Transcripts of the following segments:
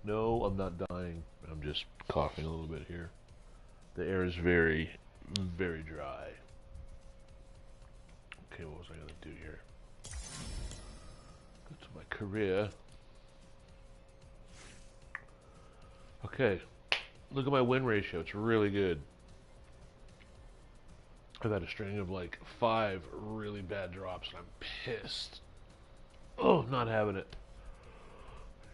No, I'm not dying. I'm just coughing a little bit here. The air is very, very dry. Okay, what was I going to do here? Go to my career. Okay, look at my win ratio. It's really good. I've had a string of like 5 really bad drops, and I'm pissed. Oh, not having it.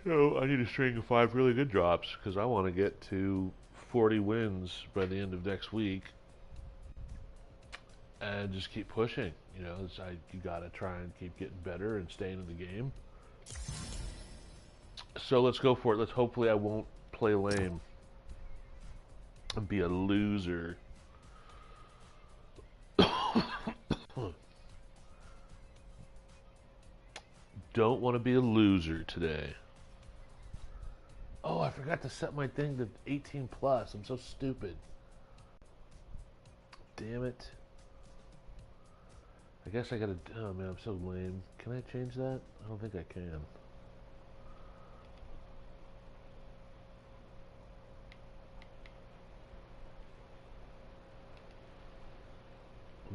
So I need a string of 5 really good drops because I want to get to 40 wins by the end of next week, and just keep pushing. You know, you gotta try and keep getting better and staying in the game. So let's go for it. Hopefully I won't play lame and be a loser. Don't want to be a loser today. Oh, I forgot to set my thing to 18 plus. I'm so stupid. Damn it. I guess I gotta... Oh, man, I'm so lame. Can I change that? I don't think I can.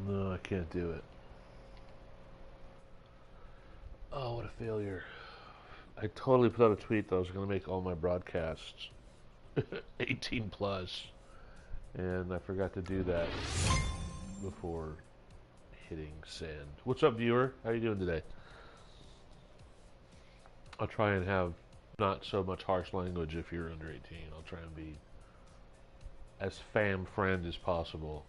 No, I can't do it. Oh, what a failure. I totally put out a tweet that I was going to make all my broadcasts 18 plus, and I forgot to do that before hitting send. What's up, viewer? How you doing today? I'll try and have not so much harsh language if you're under 18. I'll try and be as fam friend as possible.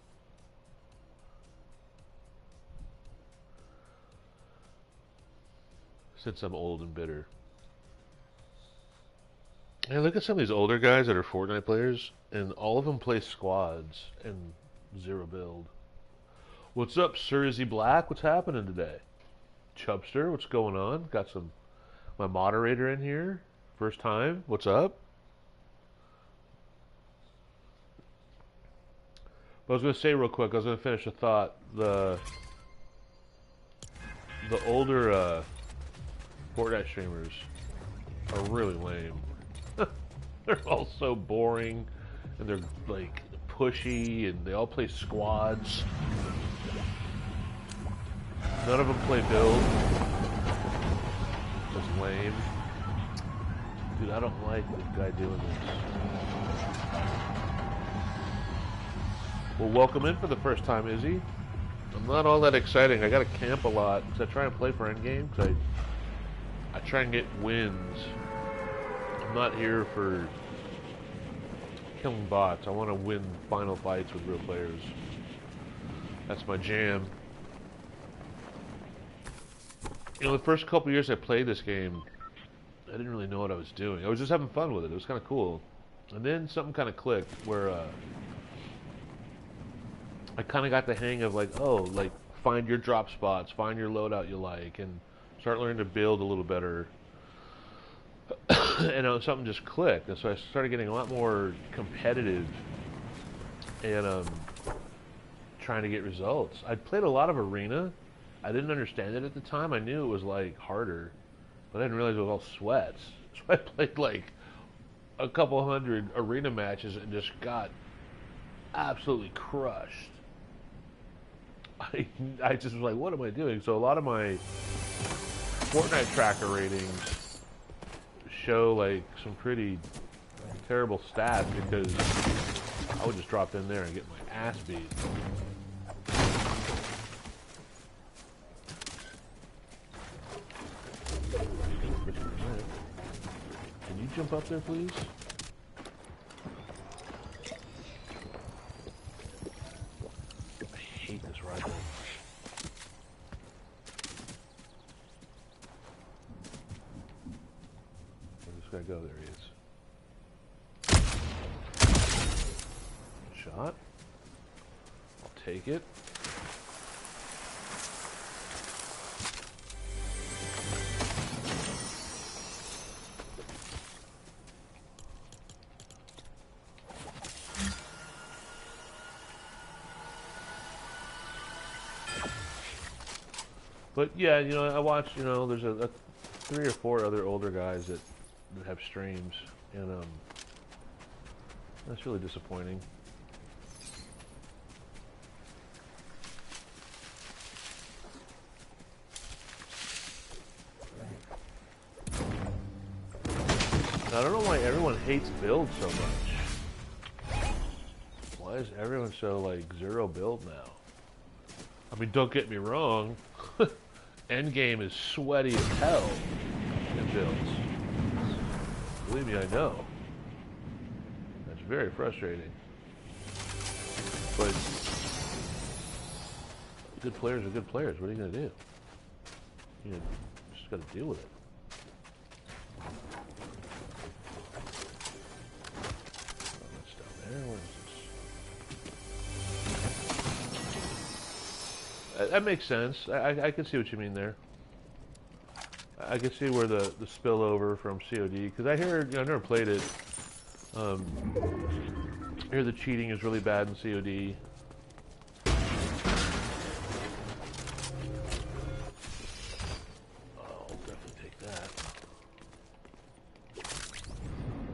Since I'm old and bitter. Hey, look at some of these older guys that are Fortnite players, and all of them play squads and 0 build. What's up, Sir Izzy Black? What's happening today? Chubster, what's going on? Got my moderator in here. First time. What's up? But I was going to say real quick, I was going to finish a thought. The older Fortnite streamers are really lame. They're all so boring, and they're like pushy, and they all play squads. None of them play build. Just lame. Dude, I don't like this guy doing this. Well, welcome in for the first time, Izzy. I'm not all that exciting. I gotta camp a lot because I try and play for endgame. Because I try and get wins. I'm not here for killing bots. I want to win final fights with real players. That's my jam. You know, the first couple years I played this game, I didn't really know what I was doing. I was just having fun with it. It was kind of cool. And then something kind of clicked where I kind of got the hang of like, oh, like find your drop spots, find your loadout you like, and start learning to build a little better. And something just clicked, and so I started getting a lot more competitive and trying to get results. I played a lot of arena. I didn't understand it at the time. I knew it was like harder, but I didn't realize it was all sweats. So I played like a couple hundred arena matches and just got absolutely crushed. I just was like, what am I doing? So a lot of my Fortnite tracker ratings show like some pretty terrible stats because I would just drop in there and get my ass beat. Can you jump up there, please? I hate this rifle. Where's this guy go? There he is. Shot. I'll take it. But yeah, you know, I watch, you know, there's a 3 or 4 other older guys that have streams, and that's really disappointing. I don't know why everyone hates build so much. Why is everyone so like zero build now? I mean, don't get me wrong. Endgame is sweaty as hell in builds. Believe me, I know. That's very frustrating. But good players are good players. What are you gonna do? You just gotta deal with it. Where is this? That makes sense. I can see what you mean there. I can see where the spillover from COD, because I hear, I never played it. I hear the cheating is really bad in COD. I'll definitely take that.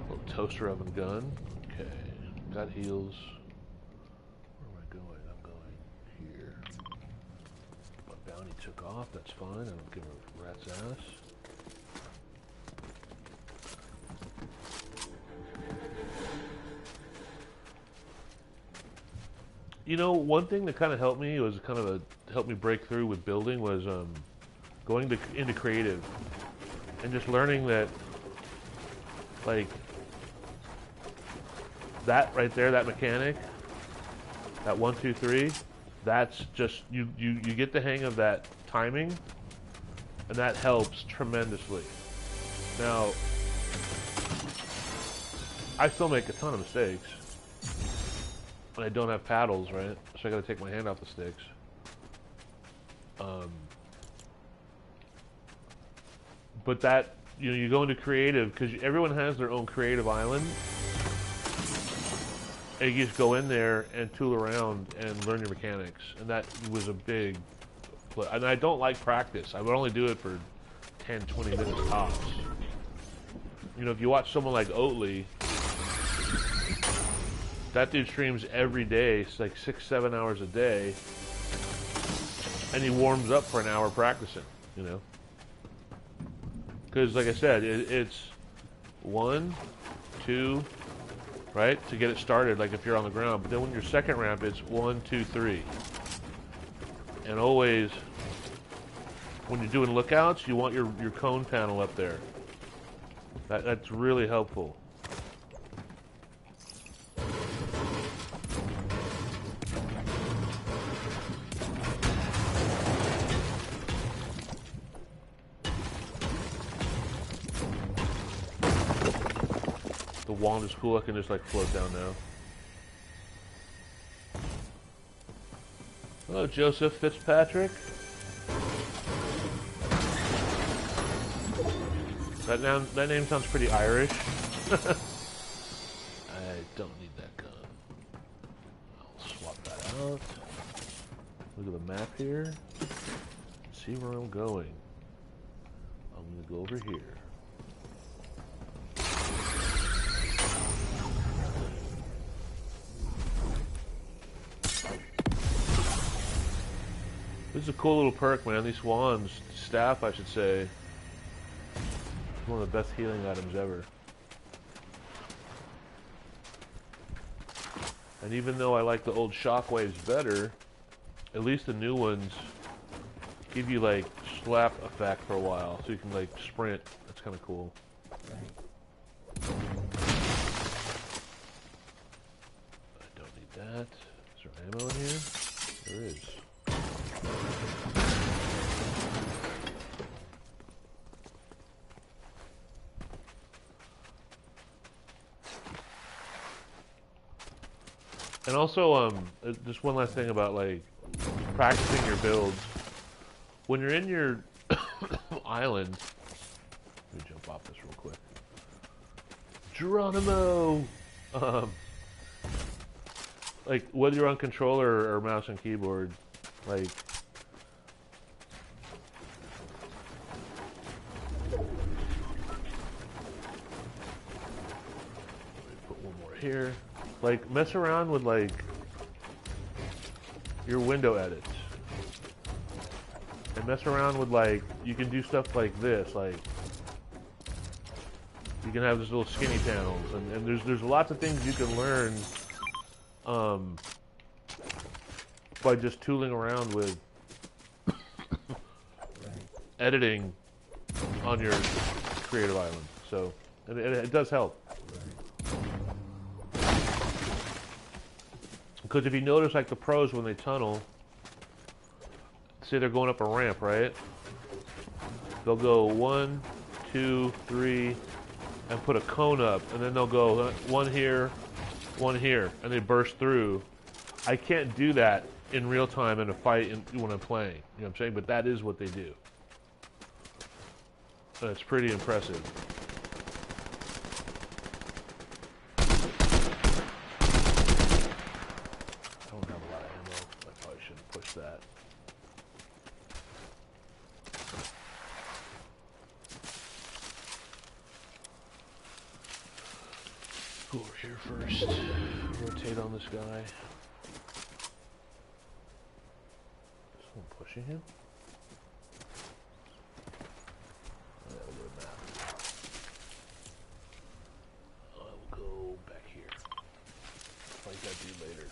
Little toaster oven gun. Okay. Got heals. Where am I going? I'm going here. My bounty took off. That's fine. I don't give a rat's ass. You know, one thing that kind of helped me was helped me break through with building was going into creative and just learning that, like, that right there, that mechanic, that 1, 2, 3, that's just you get the hang of that timing, and that helps tremendously. Now, I still make a ton of mistakes, and I don't have paddles, right? So I got to take my hand off the sticks. But that, you go into creative, because everyone has their own creative island. And you just go in there and tool around and learn your mechanics. And that was a big play. And I don't like practice. I would only do it for 10, 20 minutes tops. You know, if you watch someone like Oatly, that dude streams every day. It's like 6, 7 hours a day. And he warms up for an hour practicing, you know. Because, like I said, it's 1, 2... right, to get it started, like if you're on the ground. But then when your second ramp, it's 1, 2, 3. And always, when you're doing lookouts, you want your cone panel up there. That's really helpful. The wand is cool. I can just like float down now. Hello, Joseph Fitzpatrick. That name sounds pretty Irish. I don't need that gun. I'll swap that out. Look at the map here. See where I'm going. I'm gonna go over here. This is a cool little perk, man. These wands, staff, I should say. It's one of the best healing items ever. And even though I like the old shockwaves better, at least the new ones give you like slap effect for a while, so you can like sprint. That's kind of cool. I don't need that. Is there ammo in here? There is. And also, just one last thing about like practicing your builds. When you're in your island, let me jump off this real quick. Geronimo. Like whether you're on controller or mouse and keyboard, like here. Like, mess around with, like, your window edits. And mess around with, like, you can do stuff like this, like, you can have these little skinny panels, and there's lots of things you can learn by just tooling around with editing on your creative island. So, and it does help. Because if you notice, like the pros, when they tunnel, say they're going up a ramp, right? They'll go 1, 2, 3, and put a cone up, and then they'll go one here, and they burst through. I can't do that in real time in a fight when I'm playing. You know what I'm saying? But that is what they do. And it's pretty impressive. I don't have a lot of ammo. I probably shouldn't push that. Go over here first. Rotate on this guy. Is someone pushing him? Yeah, we'll go to map. I will go back here. Fight that dude later.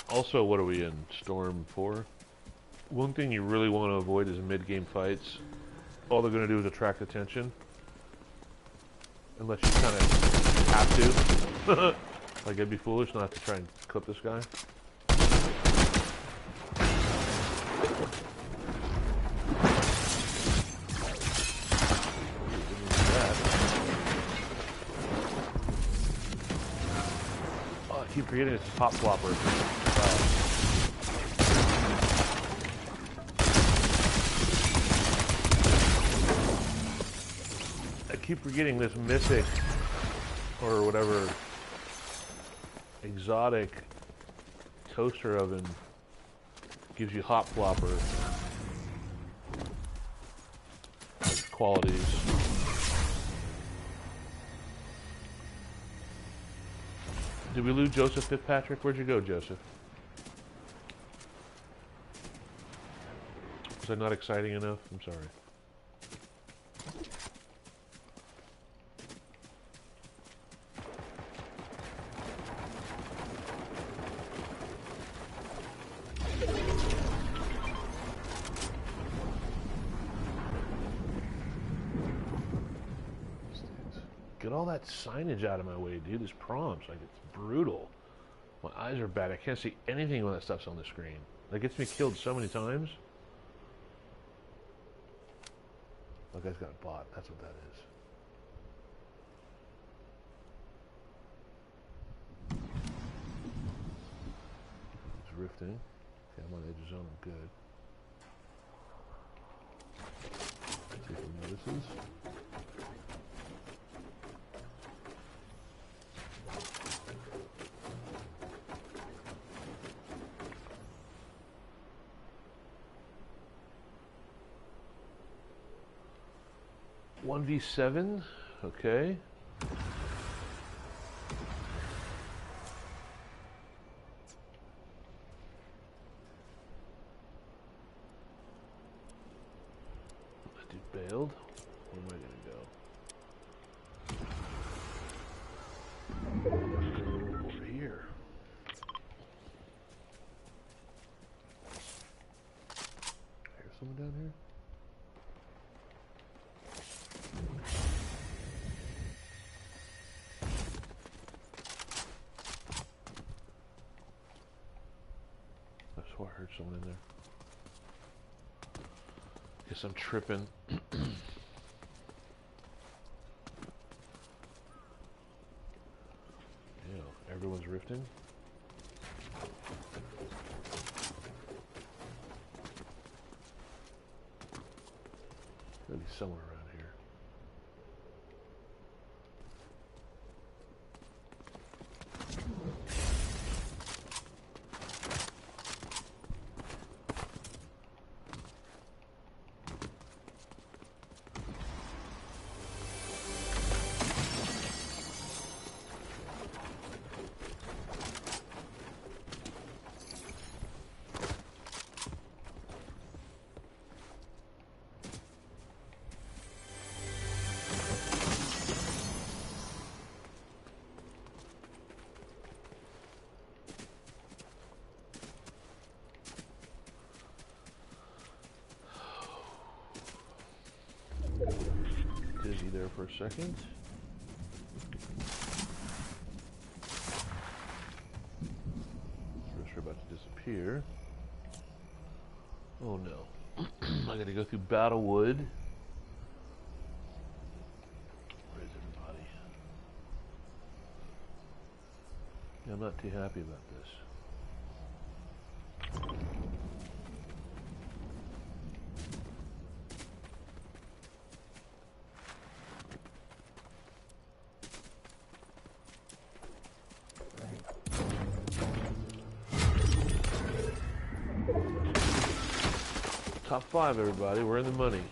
Also, what are we in? Storm 4? One thing you really want to avoid is mid-game fights. All they're going to do is attract attention. Unless you kind of have to. Like, it'd be foolish not to try and clip this guy. Oh, I keep forgetting it's a pop flopper. Wow. I keep forgetting this mythic or whatever exotic toaster oven gives you hot flopper qualities. Did we lose Joseph Fitzpatrick? Where'd you go, Joseph? Was that not exciting enough? I'm sorry. Get all that signage out of my way, dude. This prompts, like, it's brutal. My eyes are bad. I can't see anything when that stuff's on the screen. That gets me killed so many times. That guy's got a bot. That's what that is. It's rifting. Okay, I'm on the edge of zone. I'm good. See if he notices. One v7, okay. That dude bailed. Where am I gonna go? Go over here. There's someone down here. I heard someone in there. Guess I'm tripping. You know, everyone's rifting. Gotta be somewhere around here. there for a second. First, we're about to disappear. Oh no. I gotta go through Battlewood. Where's everybody? Yeah, I'm not too happy about this. Top 5, everybody. We're in the money.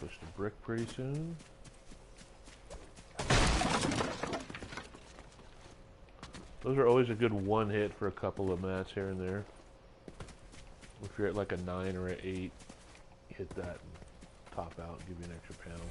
Switch to brick pretty soon. Those are always a good one hit for a couple of mats here and there. If you're at like a 9 or an 8, hit that and top out and give you an extra panel.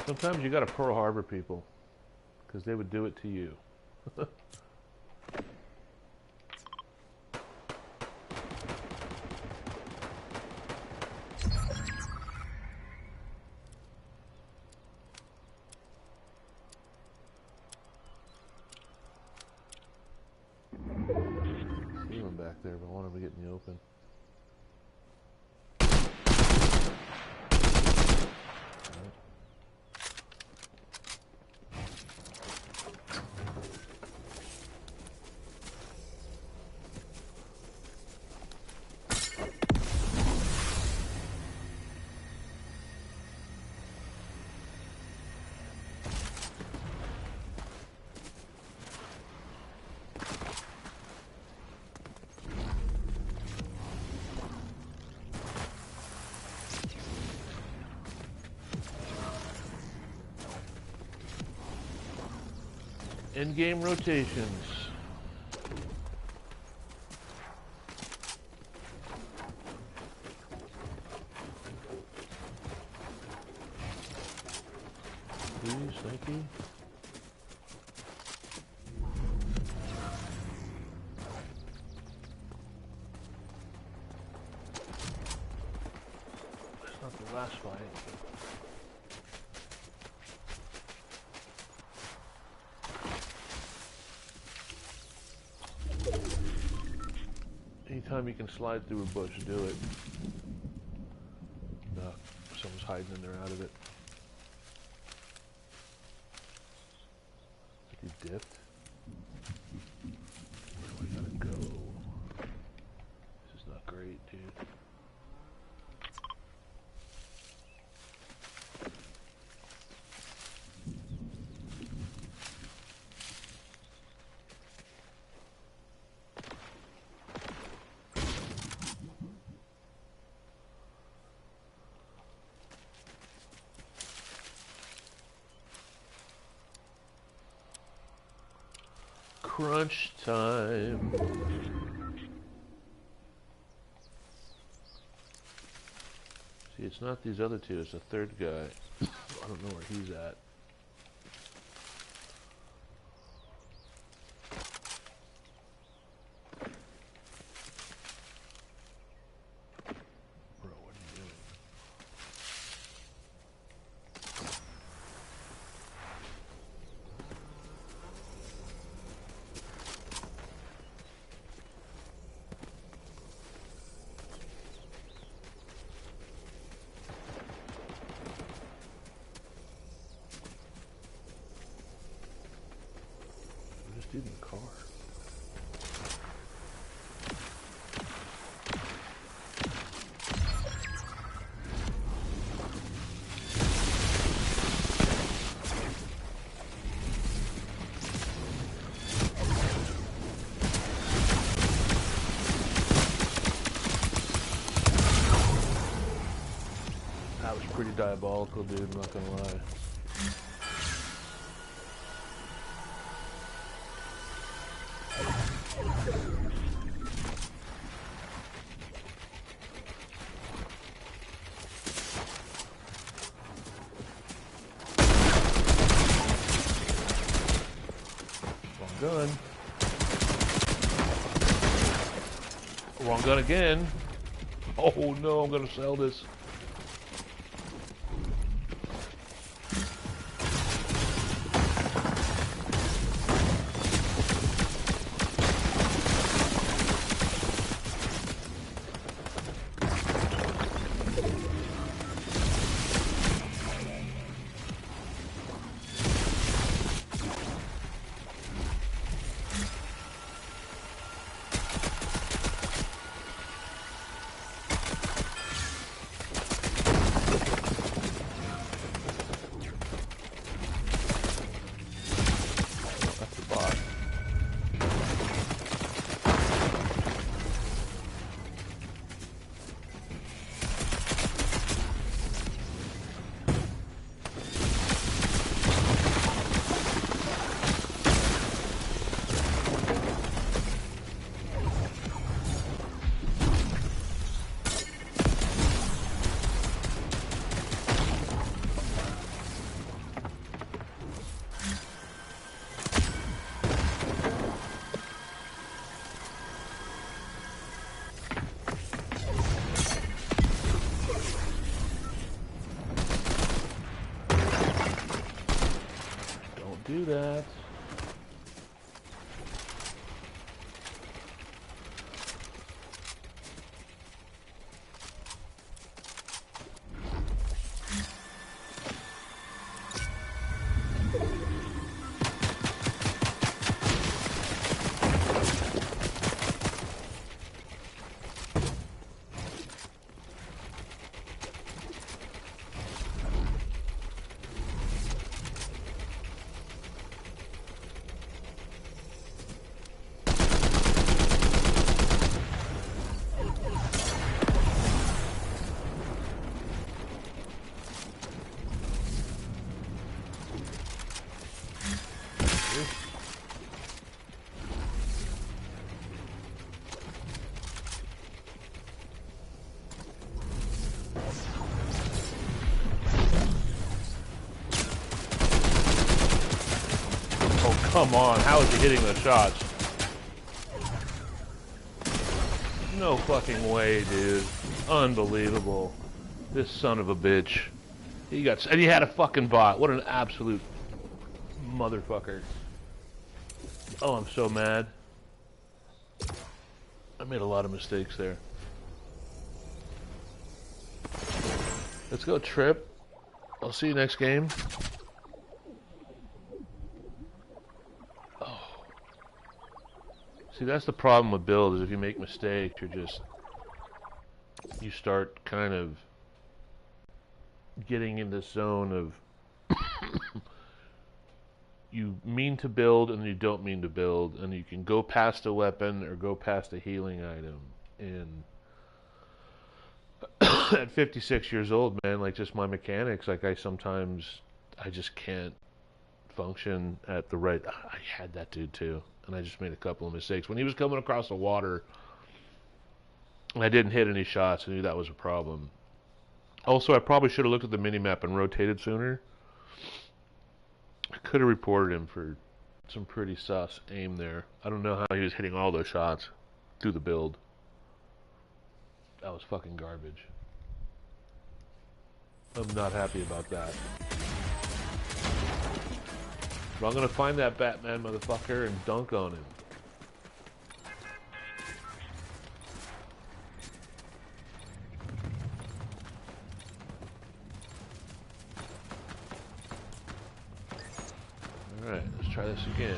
Sometimes you gotta Pearl Harbor people, because they would do it to you. See him back there, but I want him to get in the open. In-game rotations. Please, thank you. That's not the last fight. Anytime you can slide through a bush, do it. No, someone's hiding in there out of it. I think he dipped. Where do I gotta go? This is not great, dude. Crunch time. See, it's not these other two, it's a third guy. I don't know where he's at. Bro, what are you doing? dude in the car? That was pretty diabolical, dude, I'm not gonna lie. Gun. Wrong gun again. Oh no, I'm gonna sell this. Do that. Come on, how is he hitting the shots? No fucking way, dude. Unbelievable. This son of a bitch. And he had a fucking bot. What an absolute motherfucker. Oh, I'm so mad. I made a lot of mistakes there. Let's go, Trip. I'll see you next game. See, that's the problem with build, is if you make mistakes, you start kind of getting in this zone of you mean to build and you don't mean to build, and you can go past a weapon or go past a healing item. And at 56 years old, man, like, just my mechanics, like, I just can't function at the right. I had that dude too. And I just made a couple of mistakes. When he was coming across the water, I didn't hit any shots. I knew that was a problem. Also, I probably should have looked at the minimap and rotated sooner. I could have reported him for some pretty sus aim there. I don't know how he was hitting all those shots through the build. That was fucking garbage. I'm not happy about that. But I'm gonna find that Batman motherfucker and dunk on him. Alright, let's try this again.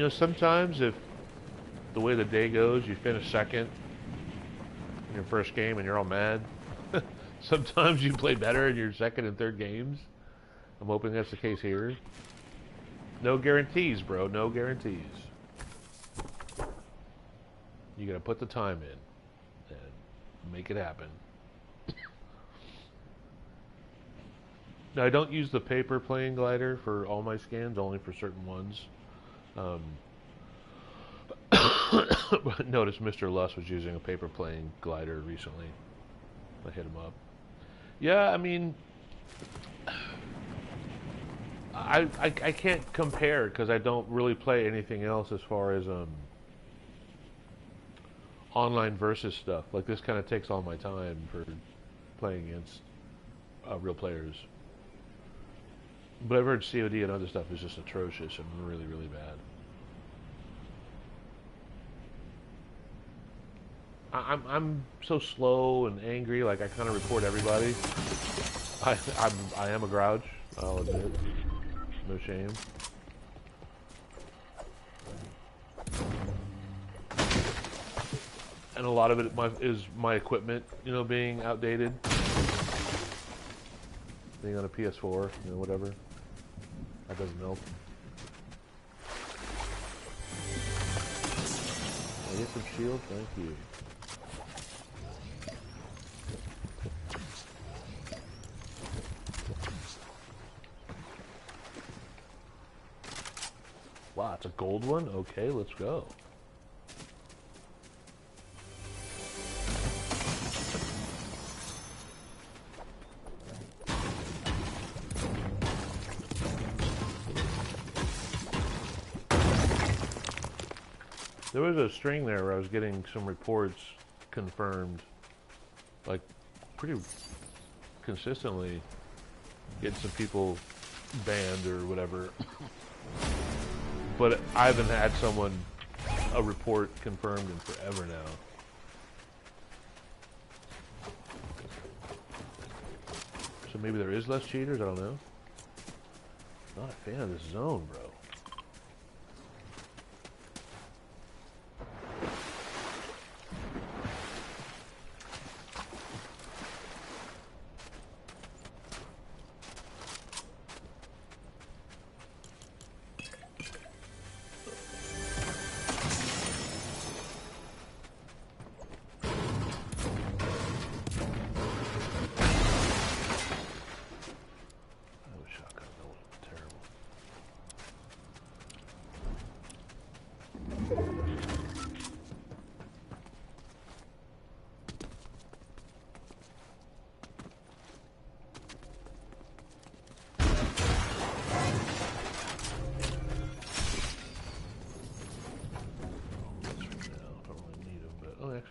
sometimes if the way the day goes, you finish second in your first game and you're all mad. Sometimes you play better in your second and third games. I'm hoping that's the case here. No guarantees, bro. No guarantees. You gotta put the time in and make it happen. Now, I don't use the paper plane glider for all my scans, only for certain ones. Notice Mr. Luss was using a paper plane glider recently. I hit him up. Yeah, I mean, I can't compare because I don't really play anything else as far as online versus stuff. Like, this kind of takes all my time for playing against real players. But I've heard COD and other stuff is just atrocious and really, really bad. I'm so slow and angry. Like, I kind of report everybody. I am a grouch. I'll admit. No shame. And a lot of it is my equipment, being outdated. Being on a PS4, whatever. That doesn't help. I get some shield, thank you. Wow, it's a gold one? Okay, let's go. There was a string there where I was getting some reports confirmed, like, pretty consistently, getting some people banned or whatever. But I haven't had a report confirmed in forever now. So maybe there is less cheaters, I don't know. Not a fan of this zone, bro.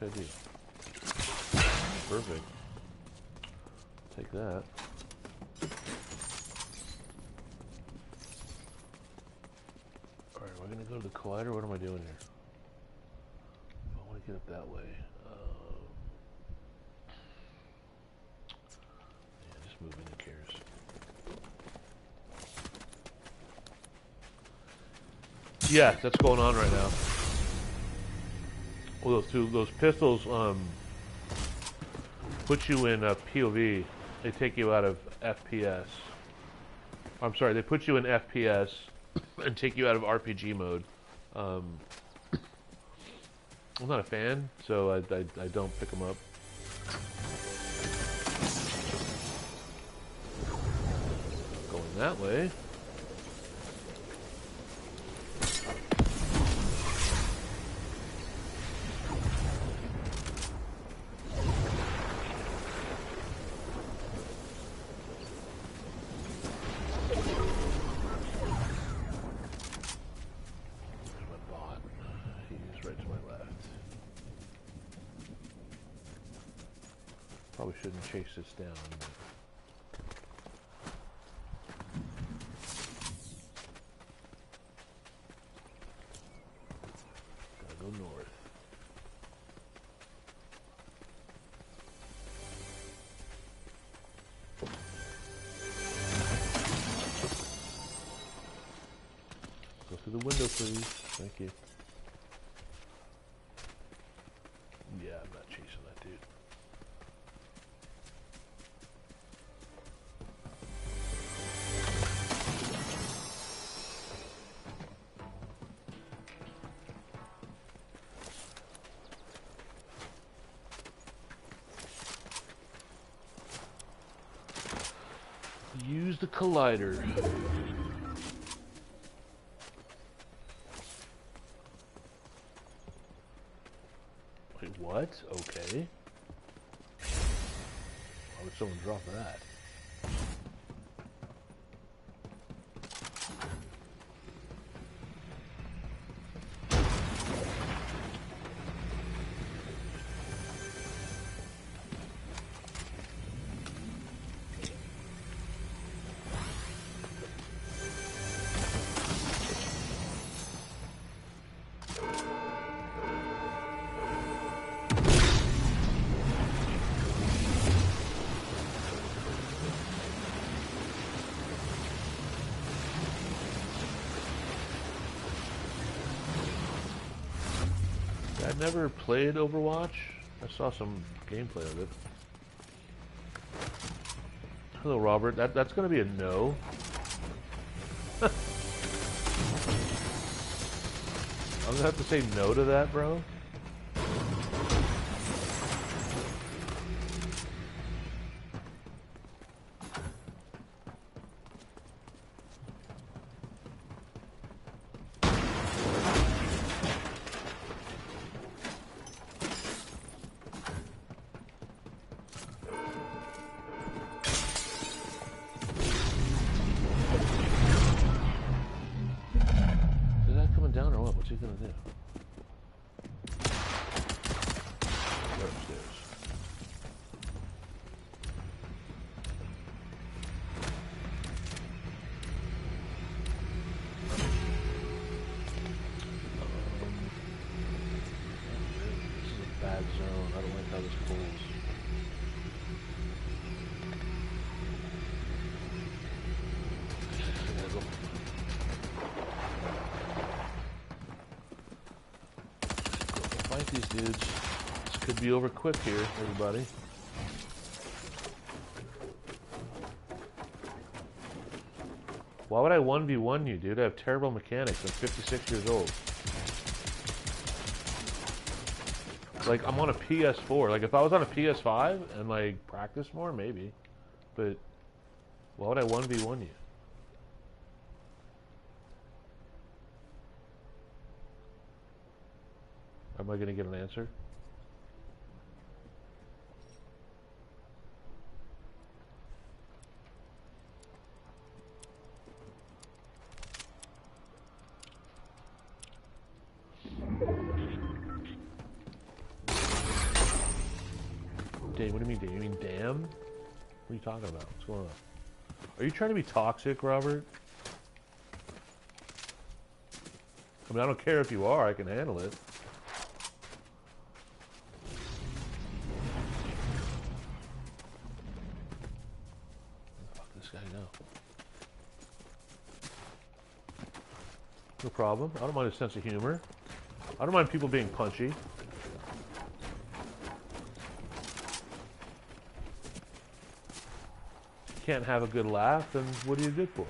I do. Perfect. Take that. Alright, we're gonna go to the collider. What am I doing here? I want to get up that way. Yeah, just moving, who cares? Yeah, that's going on right now. Well, those pistols put you in POV. They take you out of FPS. I'm sorry, they put you in FPS and take you out of RPG mode. I'm not a fan, so I don't pick them up. Going that way. Probably shouldn't chase this down. Gotta go north. Go through the window, please. Thank you. Yeah, I'm not chasing that dude. Use the collider. Wait, what? Okay. Why would someone drop that? I never played Overwatch. I saw some gameplay of it. Hello, Robert. That's going to be a no. I'm going to have to say no to that, bro. Down or what? What's he gonna do? Go upstairs. This is a bad zone. I don't like how this pulls. Fight these dudes. This could be over quick here, everybody. Why would I 1v1 you, dude? I have terrible mechanics. I'm 56 years old. Like, I'm on a PS4. Like, if I was on a PS5 and, like, practice more, maybe. But why would I 1v1 you? Am I going to get an answer? Damn, what do you mean, damn? You mean damn? What are you talking about? What's going on? Are you trying to be toxic, Robert? I mean, I don't care if you are. I can handle it. No problem. I don't mind a sense of humor. I don't mind people being punchy. You can't have a good laugh, then what are you good for?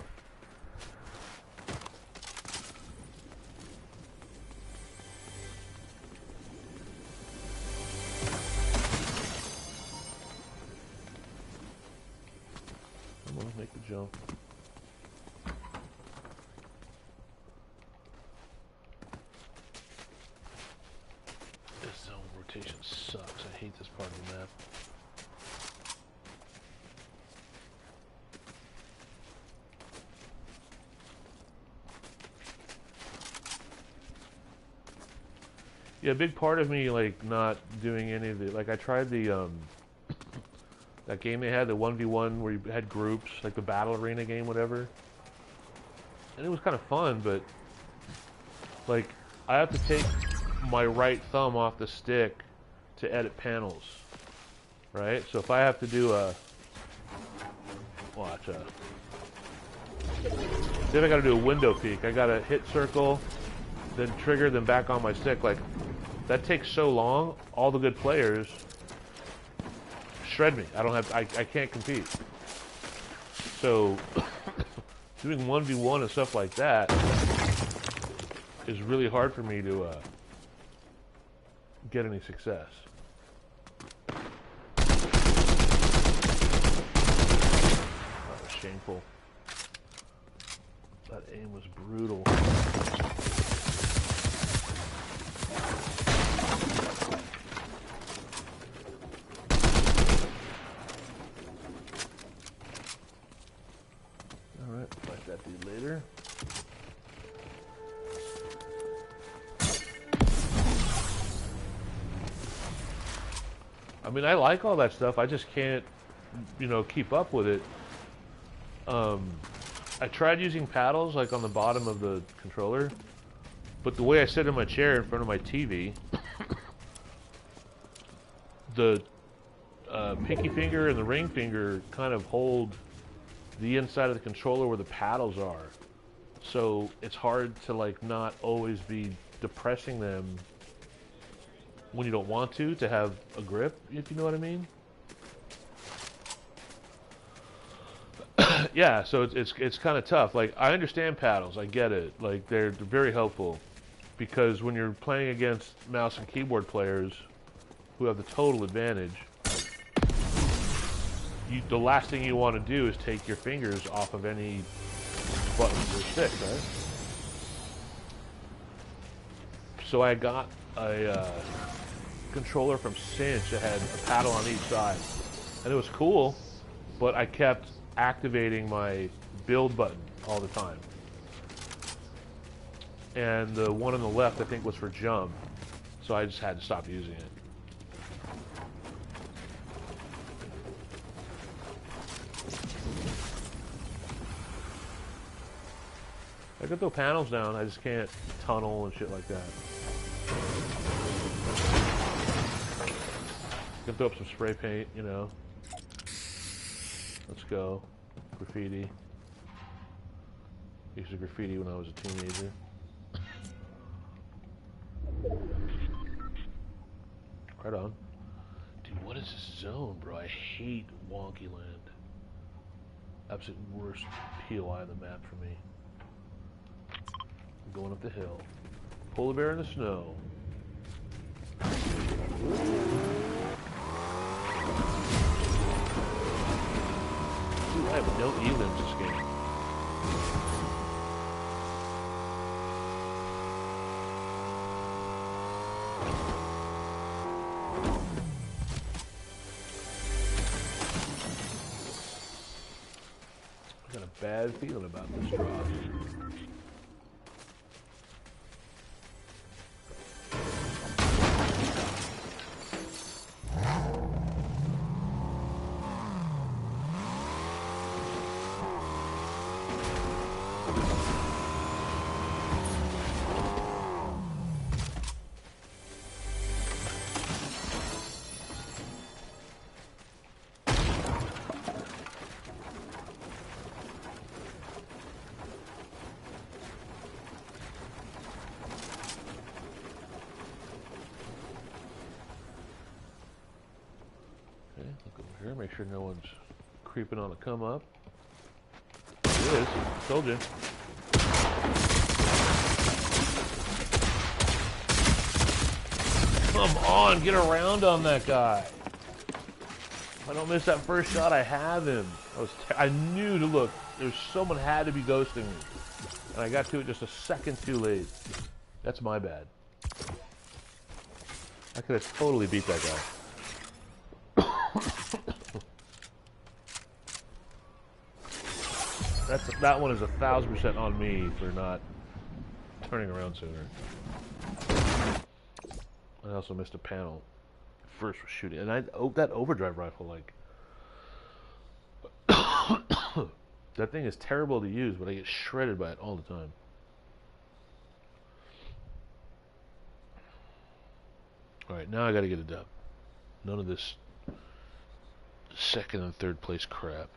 Come on, make the jump. Rotation sucks. I hate this part of the map. Yeah, a big part of me, like, not doing any of the, like, I tried the, that game they had, the 1v1 where you had groups, like the battle arena game, whatever. And it was kind of fun, but, like, I have to take my right thumb off the stick to edit panels, right? So if I have to do a watch, then I got to do a window peek. I got to hit circle, then trigger, then back on my stick. Like, that takes so long. All the good players shred me. I can't compete. So, doing 1v1 and stuff like that is really hard for me to get any success. That was shameful. That aim was brutal. Alright, fight that dude later. I mean, I like all that stuff. I just can't, you know, keep up with it. I tried using paddles, like on the bottom of the controller, but the way I sit in my chair in front of my TV, the pinky finger and the ring finger kind of hold the inside of the controller where the paddles are. So it's hard to, like, not always be depressing them when you don't want to have a grip, if you know what I mean. Yeah, so it's kind of tough. Like, I understand paddles, I get it. Like, they're very helpful, because when you're playing against mouse and keyboard players who have the total advantage, the last thing you want to do is take your fingers off of any buttons or sticks, right? So I got a controller from Cinch that had a paddle on each side, and it was cool, but I kept activating my build button all the time, and the one on the left I think was for jump, so I just had to stop using it. I can throw panels down, I just can't tunnel and shit like that. I can throw up some spray paint, you know. Let's go. Graffiti. I used to graffiti when I was a teenager. Right on. Dude, what is this zone, bro? I hate Wonky Land. Absolute worst POI on the map for me. I'm going up the hill. Polar bear in the snow. Ooh, I have no elims this game. I got a bad feeling about this drop. Make sure no one's creeping on the come up. It is. Told you. Come on, get around on that guy. If I don't miss that first shot, I have him. I knew to look. There's someone had to be ghosting me, and I got to it just a second too late. That's my bad. I could have totally beat that guy. That one is 1,000% on me for not turning around sooner. I also missed a panel. First was shooting, and that overdrive rifle, like, that thing is terrible to use, but I get shredded by it all the time. All right, now I got to get a dub. None of this second and third place crap.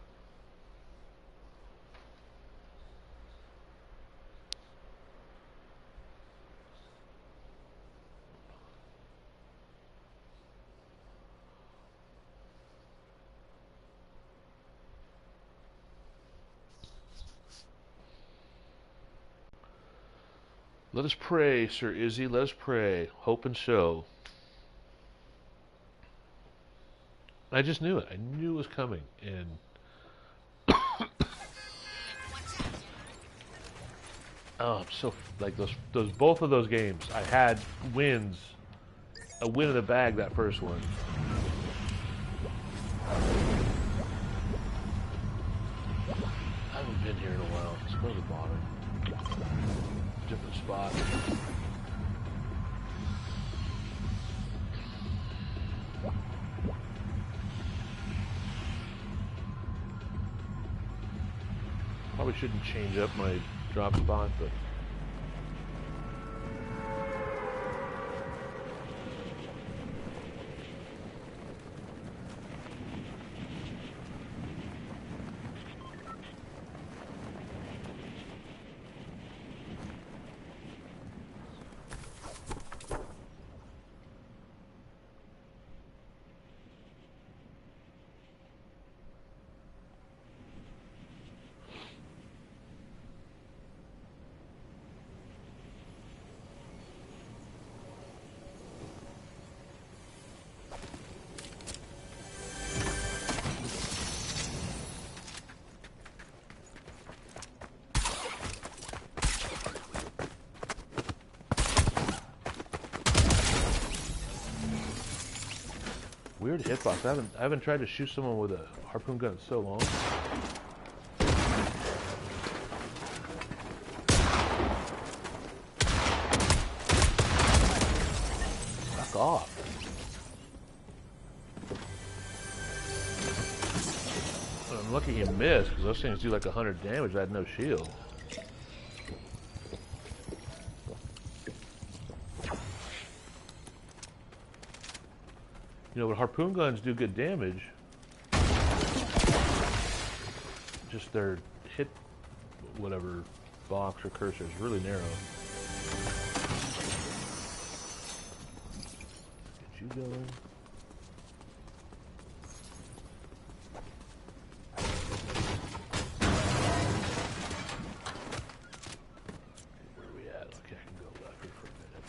Let us pray, Sir Izzy. Let us pray. Hope and show. I just knew it. I knew it was coming, and oh, I'm so like those both of those games. I had wins, a win in the bag that first one. I haven't been here in a while. Let's go to the bottom. Different spot. Probably shouldn't change up my drop spot, but weird hitbox. I haven't tried to shoot someone with a harpoon gun in so long. Fuck off. I'm lucky he missed, because those things do like 100 damage. I had no shield. You know, but harpoon guns do good damage. Just their hit, whatever, box or cursor is really narrow. Get you going. Where are we at? Okay, I can go left here for a minute.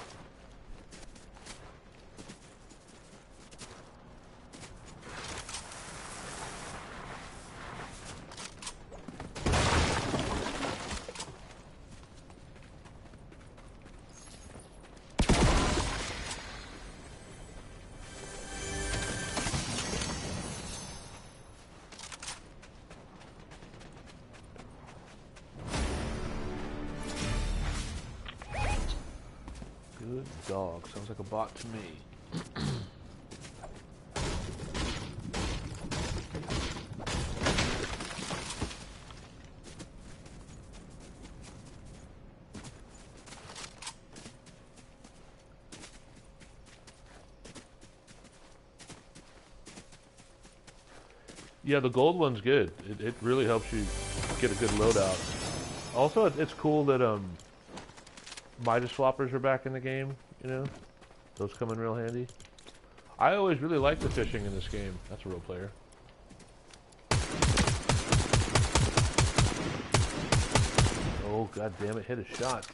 Good dog. Sounds like a bot to me. Yeah, the gold one's good. It really helps you get a good loadout. Also, it's cool that Midas floppers are back in the game, you know? Those come in real handy. I always really like the fishing in this game. That's a real player. Oh, god damn it, hit a shot.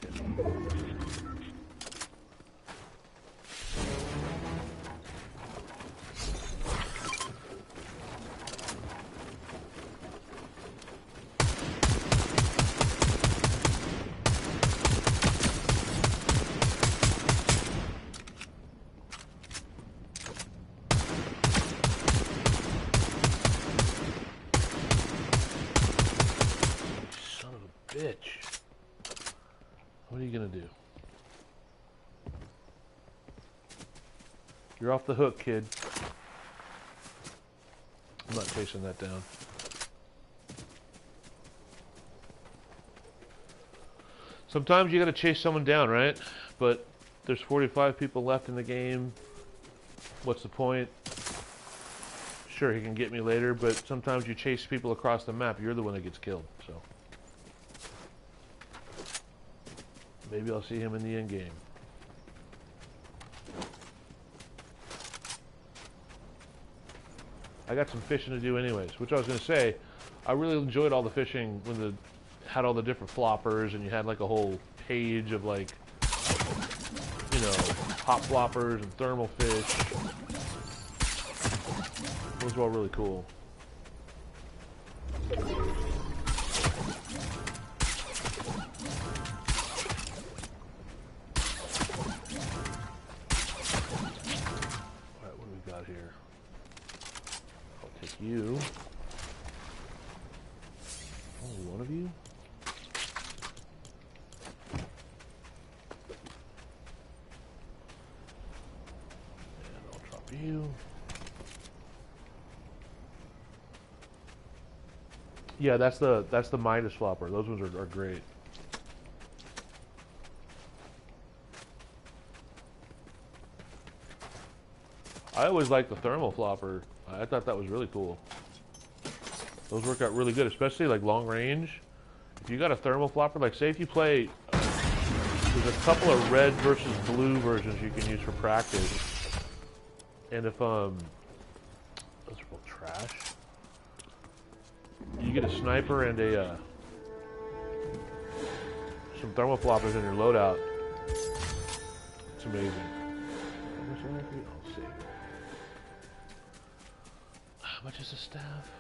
Bitch. What are you gonna do? You're off the hook, kid. I'm not chasing that down. Sometimes you gotta chase someone down, right? But there's 45 people left in the game. What's the point? Sure, he can get me later, but sometimes you chase people across the map. You're the one that gets killed, so. Maybe I'll see him in the end game. I got some fishing to do anyways, which I was going to say, I really enjoyed all the fishing when had all the different floppers and you had like a whole page of like know, hop floppers and thermal fish. Those were all really cool. Alright, what do we got here? I'll take you. Only one of you? And I'll drop you. Yeah, that's the Midas flopper. Those ones are great. I always liked the thermal flopper. I thought that was really cool. Those work out really good, especially like long range. If you got a thermal flopper, like say if you play, there's a couple of red versus blue versions you can use for practice. And if those are both trash. You get a sniper and a some thermal floppers in your loadout. It's amazing. I'll see. How much is a staff?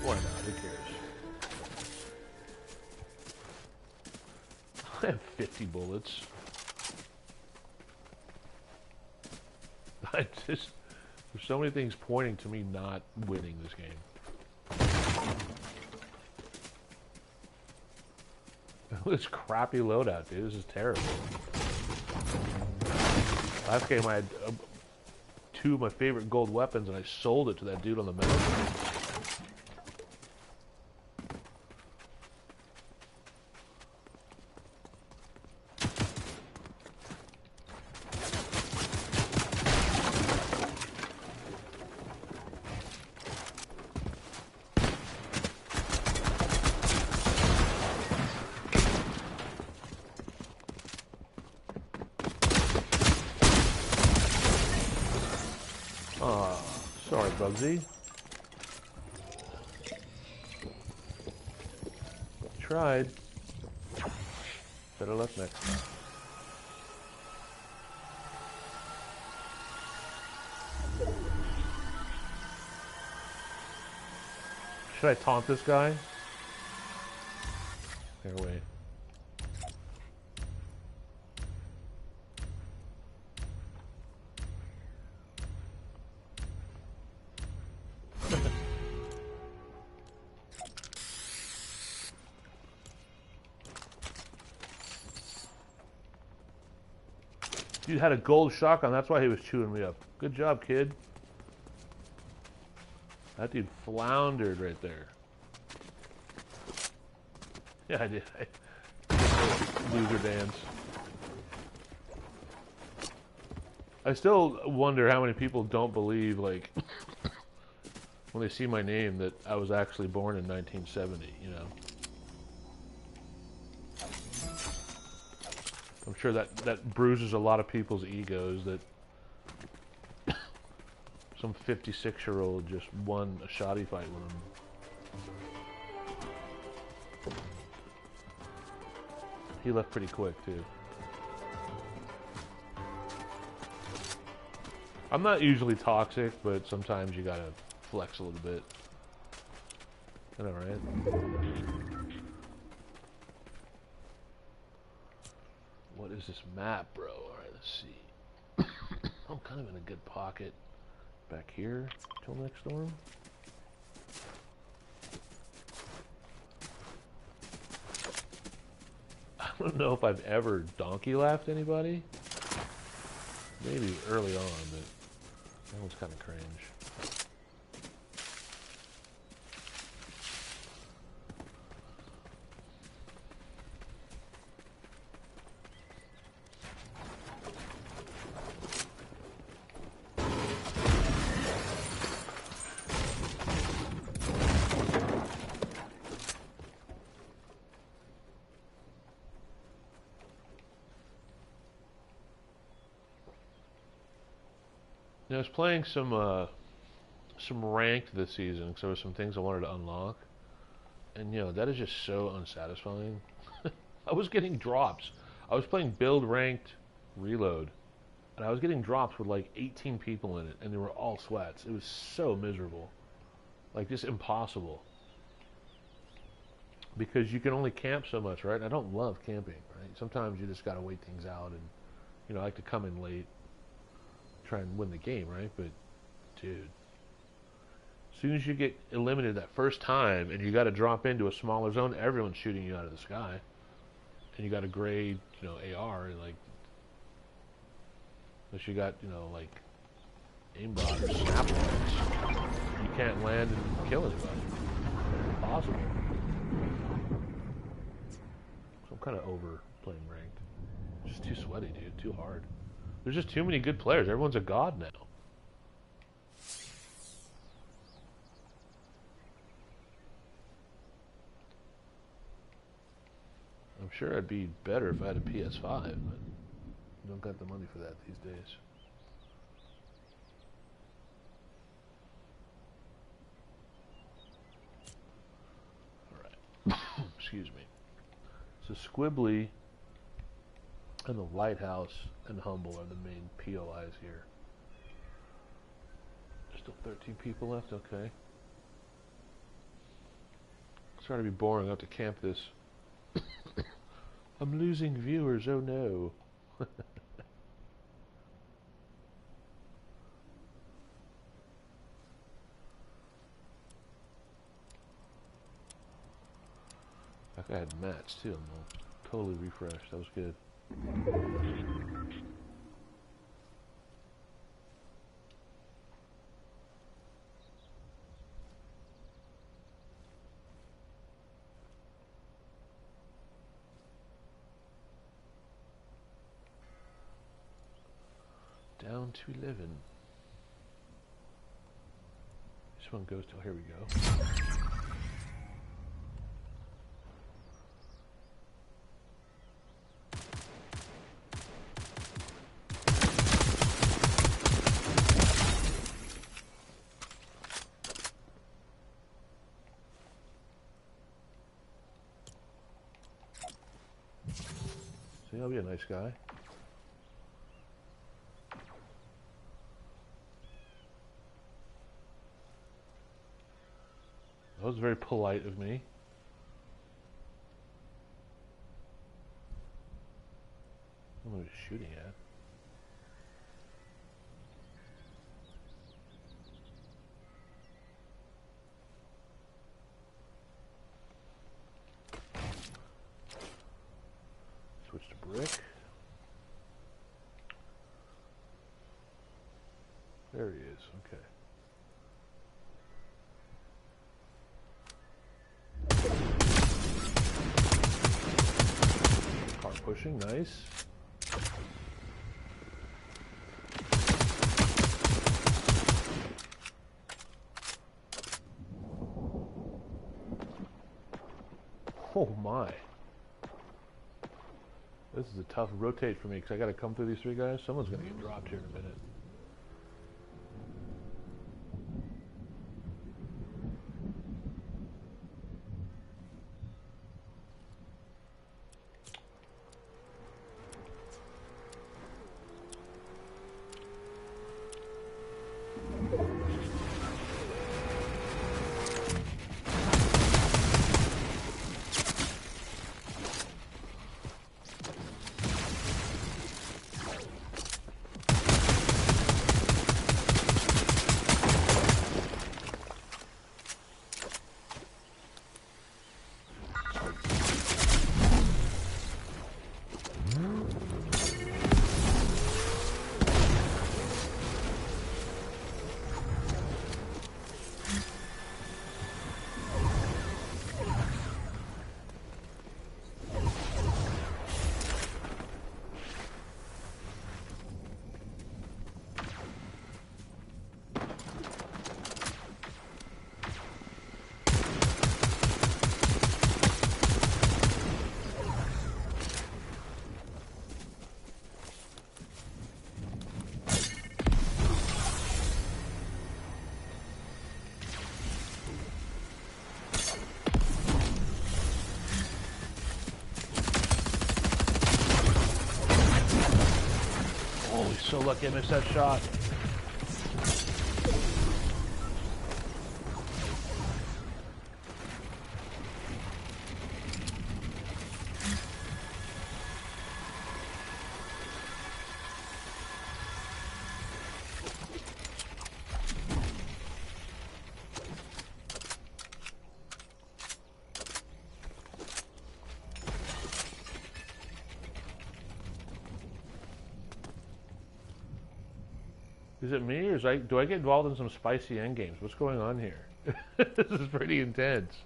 Why not? Who cares? I have 50 bullets. I just... There's so many things pointing to me not winning this game. This crappy loadout, dude. This is terrible. Last game I had two of my favorite gold weapons and I sold it to that dude on the mountain. Sorry, Bugsy. Tried. Better luck next time. Should I taunt this guy? Here, wait. Dude had a gold shotgun, that's why he was chewing me up. Good job, kid. That dude floundered right there. Yeah, I did. Loser dance. I still wonder how many people don't believe, like, when they see my name, that I was actually born in 1970, you know? I'm sure that bruises a lot of people's egos that some 56-year-old just won a shoddy fight with him. He left pretty quick, too. I'm not usually toxic, but sometimes you gotta flex a little bit. I know, right? What is this map, bro? Alright, let's see. I'm kind of in a good pocket back here till next storm. I don't know if I've ever donkey laughed anybody. Maybe early on, but that one's kind of cringe. I was playing some ranked this season because there were some things I wanted to unlock. And, you know, that is just so unsatisfying. I was getting drops. I was playing build ranked reload, and I was getting drops with like 18 people in it, and they were all sweats. It was so miserable. Like, just impossible. Because you can only camp so much, right? And I don't love camping, right? Sometimes you just gotta wait things out, and, you know, I like to come in late, try and win the game, right? But, dude, as soon as you get eliminated that first time, and you gotta drop into a smaller zone, everyone's shooting you out of the sky. And you got to grade, you know, AR, and like, unless you got, you know, like, aimbot or snap lines, you can't land and kill anybody. It's impossible. So I'm kind of over playing ranked. It's just too sweaty, dude. Too hard. There's just too many good players. Everyone's a god now. I'm sure I'd be better if I had a PS5, but I don't got the money for that these days. Alright. Excuse me. So Squibbly and the Lighthouse and Humble are the main POIs here. There's still 13 people left? Okay. It's starting to be boring. I have to camp this. I'm losing viewers, oh no. I had mats too. I'm totally refreshed. That was good. Down to 11. This one goes till here we go. See, I'll be a nice guy. That was very polite of me. I don't know what he's shooting at. Switch to brick. There he is, okay. Car pushing, nice. Oh my. This is a tough rotate for me because I got to come through these three guys. Someone's going to get dropped here in a minute. So lucky I missed that shot. Is it me, or do I get involved in some spicy endgames? What's going on here? This is pretty intense.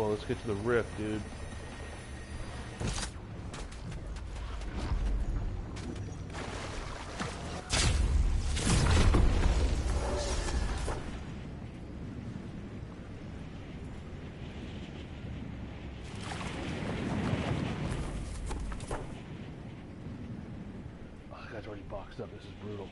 Let's get to the rift, dude. Oh, that guy's already boxed up. This is brutal.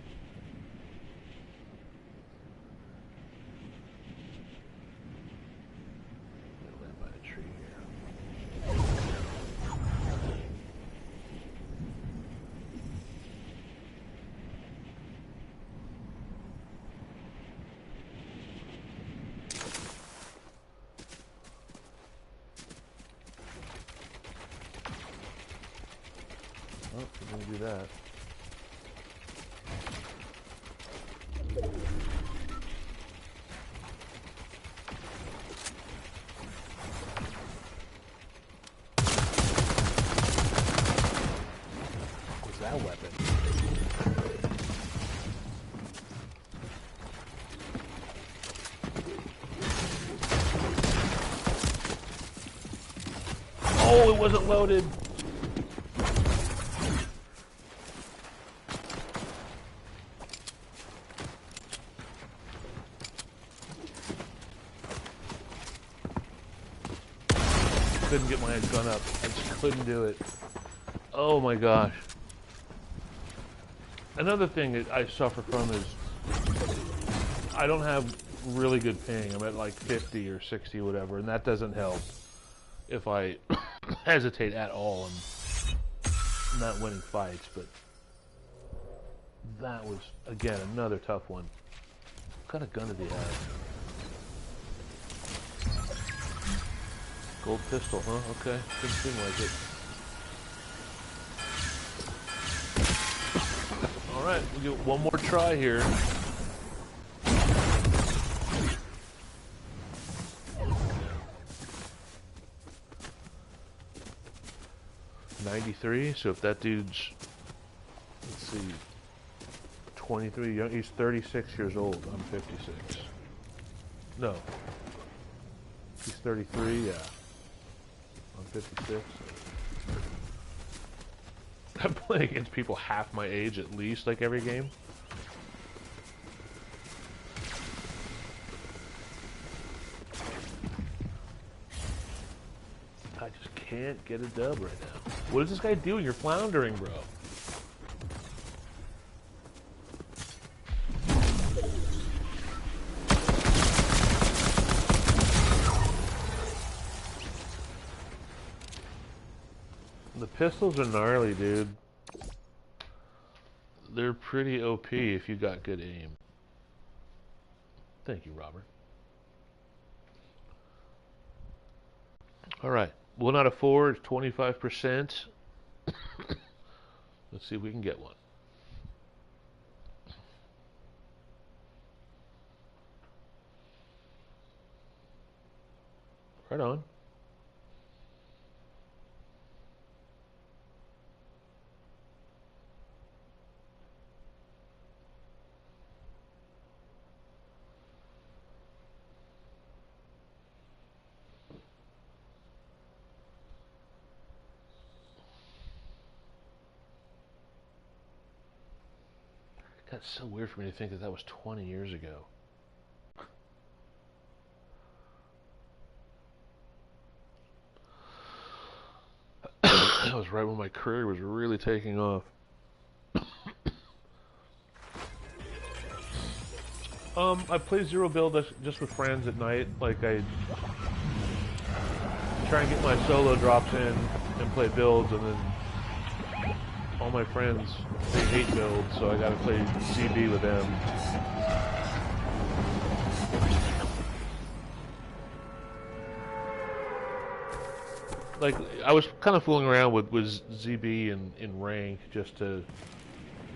Oh, we're going to do that. What's that weapon? Oh, it wasn't loaded. Couldn't get my gun up. I just couldn't do it. Oh my gosh. Another thing that I suffer from is I don't have really good ping. I'm at like 50 or 60, whatever, and that doesn't help if I hesitate at all and not winning fights. But that was, again, another tough one. What kind of gun did he have? Gold pistol, huh? Okay. Didn't seem like it. Alright, we'll give it one more try here. $93, so if that dude's, let's see, 23, young, he's 36 years old. I'm 56. No. He's 33, yeah. I'm 56. I'm playing against people half my age at least, like every game. I just can't get a dub right now. What is this guy doing? You're floundering, bro. The pistols are gnarly, dude. They're pretty OP if you got good aim. Thank you, Robert. Alright. 1 out of 4 is 25%. Let's see if we can get one. Right on. That's so weird for me to think that that was 20 years ago. That was right when my career was really taking off. I play zero build just with friends at night. Like, I try and get my solo drops in and play builds, and then all my friends, they hate builds, so I gotta play ZB with them. Like, I was kind of fooling around with ZB in rank just to,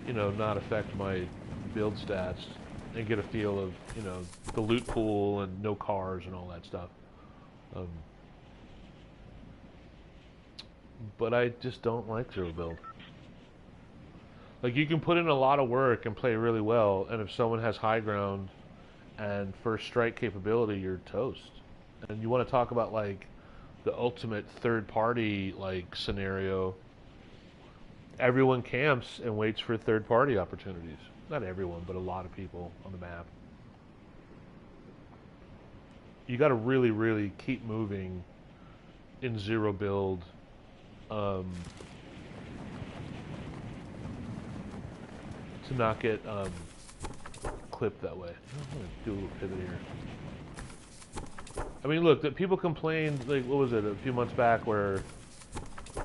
you know, not affect my build stats and get a feel of, you know, the loot pool and no cars and all that stuff. But I just don't like zero build. Like, you can put in a lot of work and play really well, and if someone has high ground and first strike capability, you're toast. And you want to talk about, like, the ultimate third party, like, scenario. Everyone camps and waits for third party opportunities. Not everyone, but a lot of people on the map. You got to really, really keep moving in zero build. To not get clipped that way. I'm going to do a little pivot here. I mean, look, that people complained, like, what was it, a few months back, where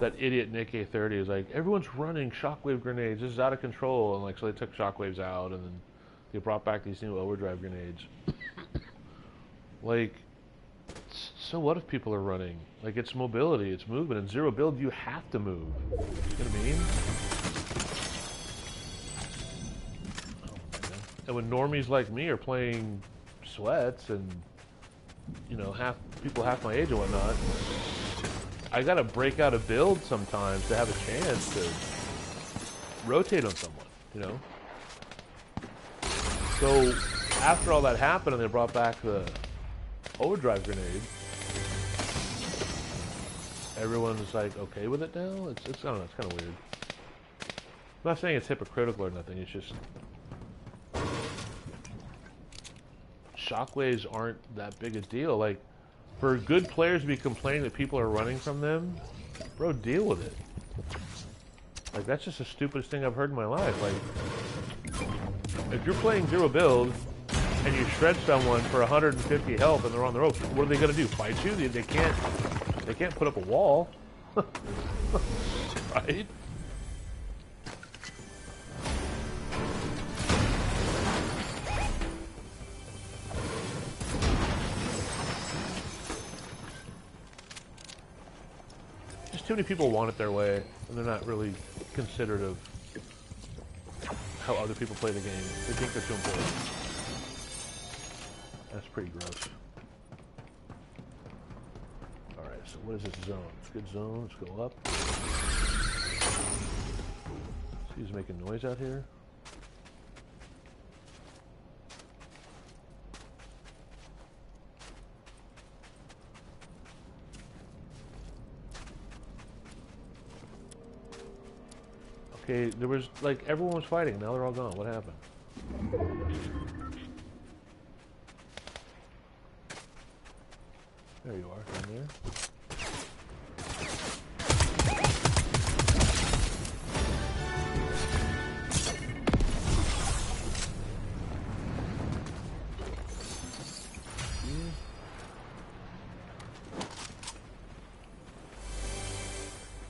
that idiot Nick A30 is like, everyone's running shockwave grenades, this is out of control, and like, so they took shockwaves out, and then they brought back these new overdrive grenades. Like, so what if people are running? Like, it's mobility, it's movement. In zero build, you have to move. You know what I mean? And when normies like me are playing sweats and, you know, people half my age and whatnot, I gotta break out a build sometimes to have a chance to rotate on someone, you know? So after all that happened and they brought back the overdrive grenade, everyone's like okay with it now? It's I don't know, it's kind of weird. I'm not saying it's hypocritical or nothing, it's just shockwaves aren't that big a deal. Like, for good players to be complaining that people are running from them, bro, deal with it. Like, that's just the stupidest thing I've heard in my life. Like, if you're playing zero build and you shred someone for 150 health and they're on the ropes, what are they gonna do? Fight you? They can't put up a wall, right? Too many people want it their way, and they're not really considerate of how other people play the game. They think they're too important. That's pretty gross. Alright, so what is this zone? It's a good zone. Let's go up. See who's making noise out here? Okay, there was, like, everyone was fighting, now they're all gone. What happened? There you are, down there.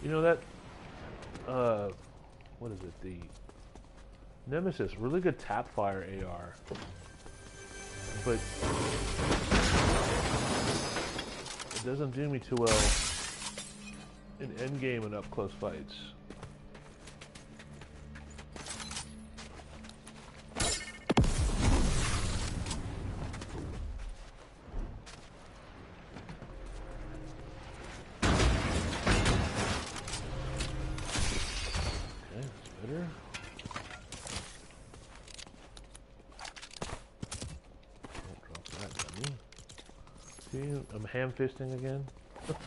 You know that, what is it, the Nemesis, really good tap fire AR, but it doesn't do me too well in endgame and up close fights. I'm ham-fisting again. What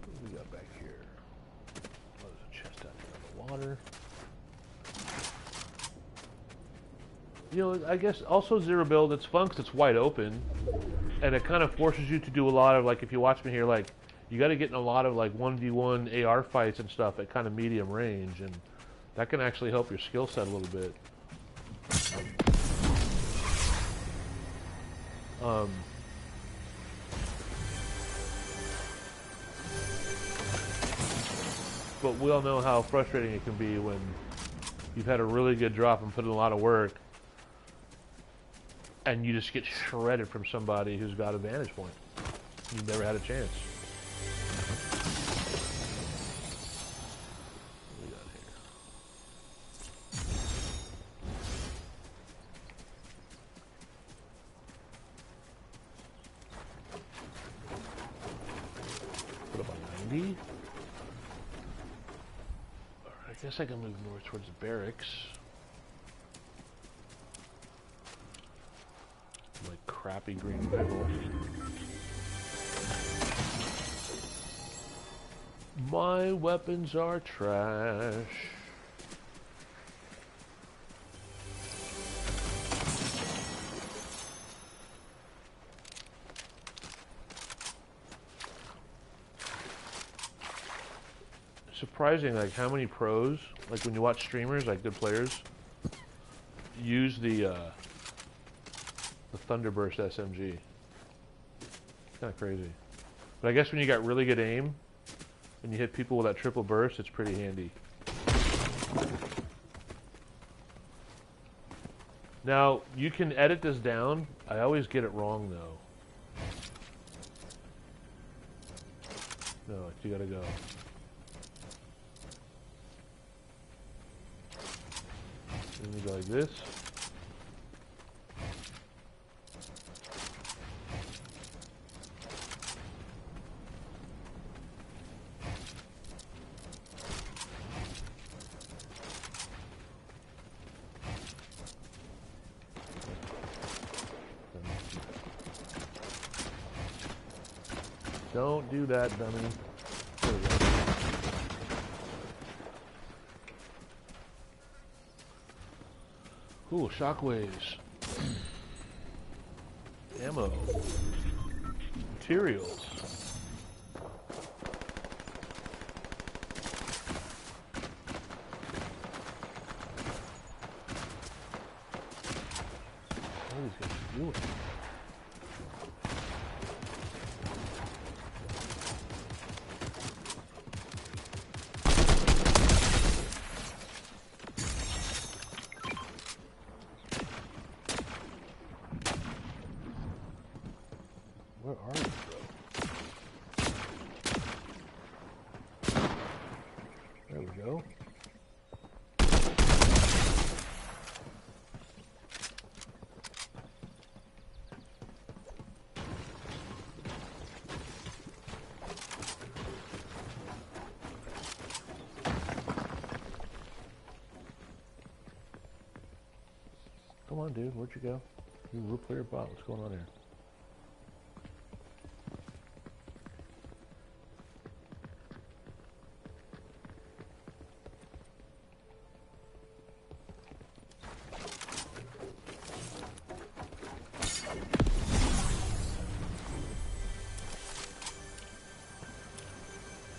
do we got back here? Oh, there's a chest out here on the water. You know, I guess also zero build, it's fun 'cause it's wide open, and it kind of forces you to do a lot of, like, if you watch me here, like, you got to get in a lot of, like, 1v1 AR fights and stuff at kind of medium range, and that can actually help your skill set a little bit. But we all know how frustrating it can be when you've had a really good drop and put in a lot of work, and you just get shredded from somebody who's got a vantage point. You've never had a chance. What we got here? Put up on 90. I guess I can move north towards the barracks. Like crappy green rifle. My weapons are trash. Surprising, like how many pros, like when you watch streamers, like good players, use the Thunderburst SMG. It's kind of crazy. But I guess when you got really good aim and you hit people with that triple burst, it's pretty handy. Now, you can edit this down. I always get it wrong though. No, you gotta go. And you go like this. Don't do that, dummy. There we go. Cool, shockwaves. Ammo. Materials. What are these guys doing? Where are you, bro? There we go. Come on, dude. Where'd you go? You root player bot. What's going on here?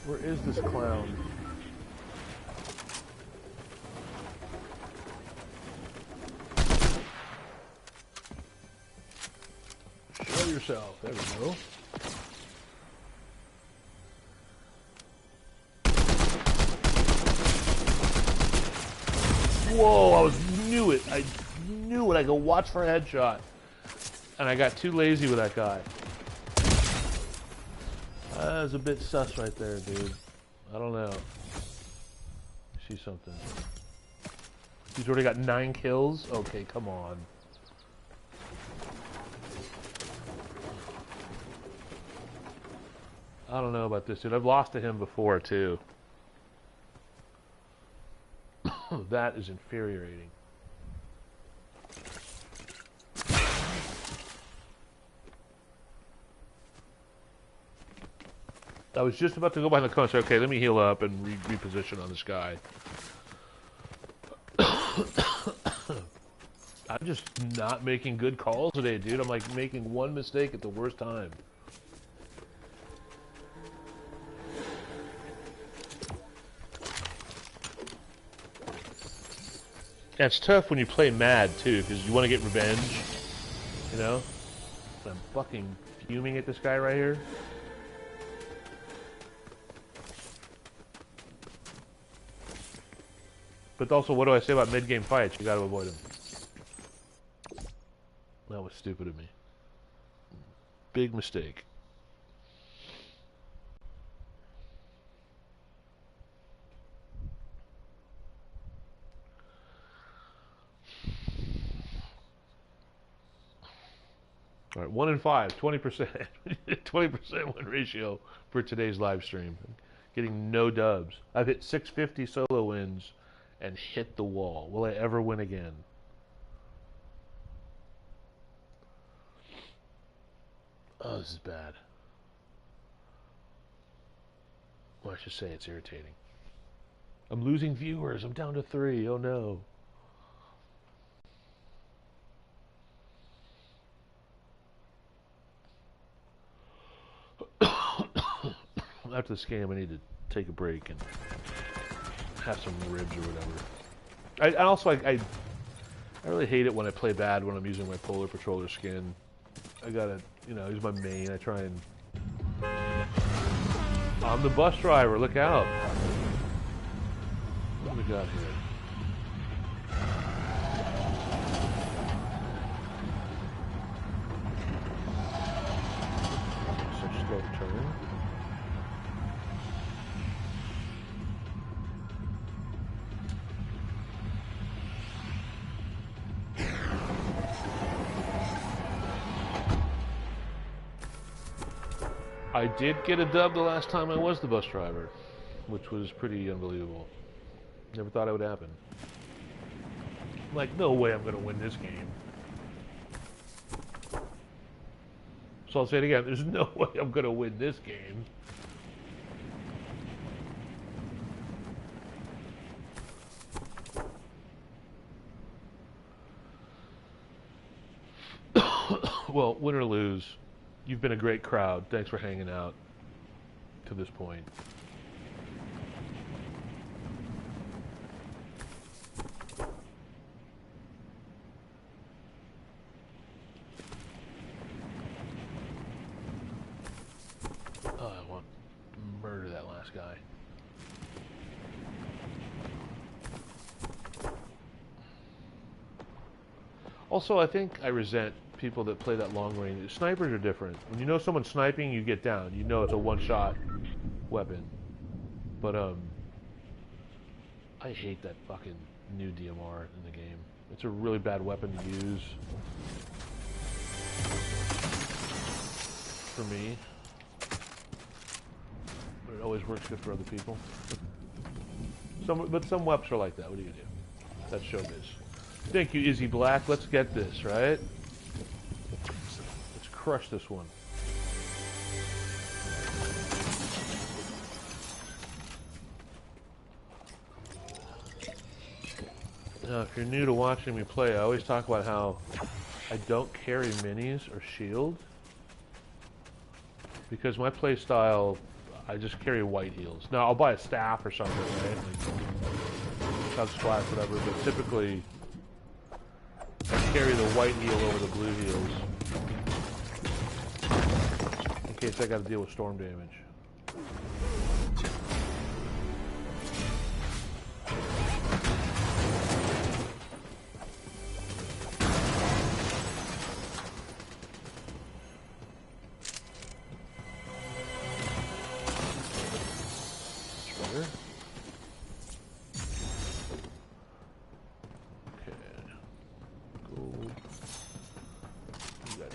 Where is this clown? Show yourself. There we go. Whoa, knew it. I knew it. I go watch for a headshot. And I got too lazy with that guy. That was a bit sus right there, dude. I don't know. See something. He's already got 9 kills? Okay, come on. I don't know about this, dude. I've lost to him before, too. That is infuriating. I was just about to go behind the cone. So, okay, let me heal up and reposition on this guy. I'm just not making good calls today, dude. I'm like making one mistake at the worst time. Yeah, it's tough when you play mad too, because you want to get revenge, you know? I'm fucking fuming at this guy right here. But also, what do I say about mid-game fights? You gotta avoid them. That was stupid of me. Big mistake. All right, 1 in 5, 20%. 20% win ratio for today's live stream. Getting no dubs. I've hit 650 solo wins and hit the wall. Will I ever win again? Oh, this is bad. Well, I should say it's irritating. I'm losing viewers. I'm down to 3. Oh no. After this game, I need to take a break and have some ribs or whatever. I really hate it when I play bad when I'm using my Polar Patroller skin. I gotta, use my main. I try and... I'm the bus driver. Look out. What do we got here? Such slow turn. I did get a dub the last time I was the bus driver, which was pretty unbelievable. Never thought it would happen. I'm like, no way I'm going to win this game. So I'll say it again, there's no way I'm going to win this game. Well, win or lose, you've been a great crowd. Thanks for hanging out to this point. Oh, I want to murder that last guy. Also, I think I resent people that play that long range. Snipers are different. When you know someone's sniping, you get down. You know it's a one-shot weapon. But, I hate that fucking new DMR in the game. It's a really bad weapon to use. For me. But it always works good for other people. But some weapons are like that. What do you do? That's showbiz. Thank you, Izzy Black. Let's get this, right? Let's crush this one. Now, if you're new to watching me play, I always talk about how I don't carry minis or shield. Because my play style, I just carry white heals. Now, I'll buy a staff or something, right? Like, chug splash, whatever, but typically... I carry the white heal over the blue heals in case I got to deal with storm damage.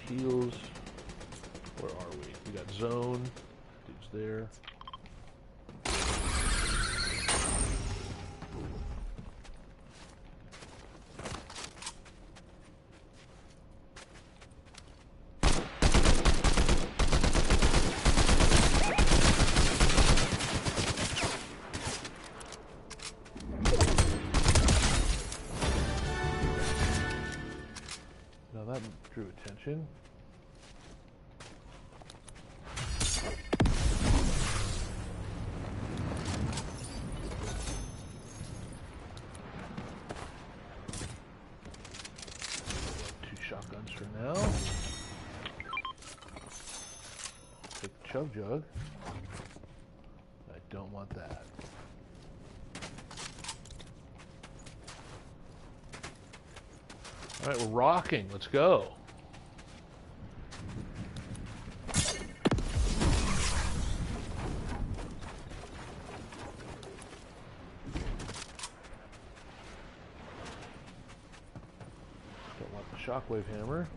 Heals. Where are we? We got zone. Dude's there. Drew attention. Two shotguns for now. Take the chug jug. I don't want that. All right, we're rocking. Let's go. Don't want the shockwave hammer.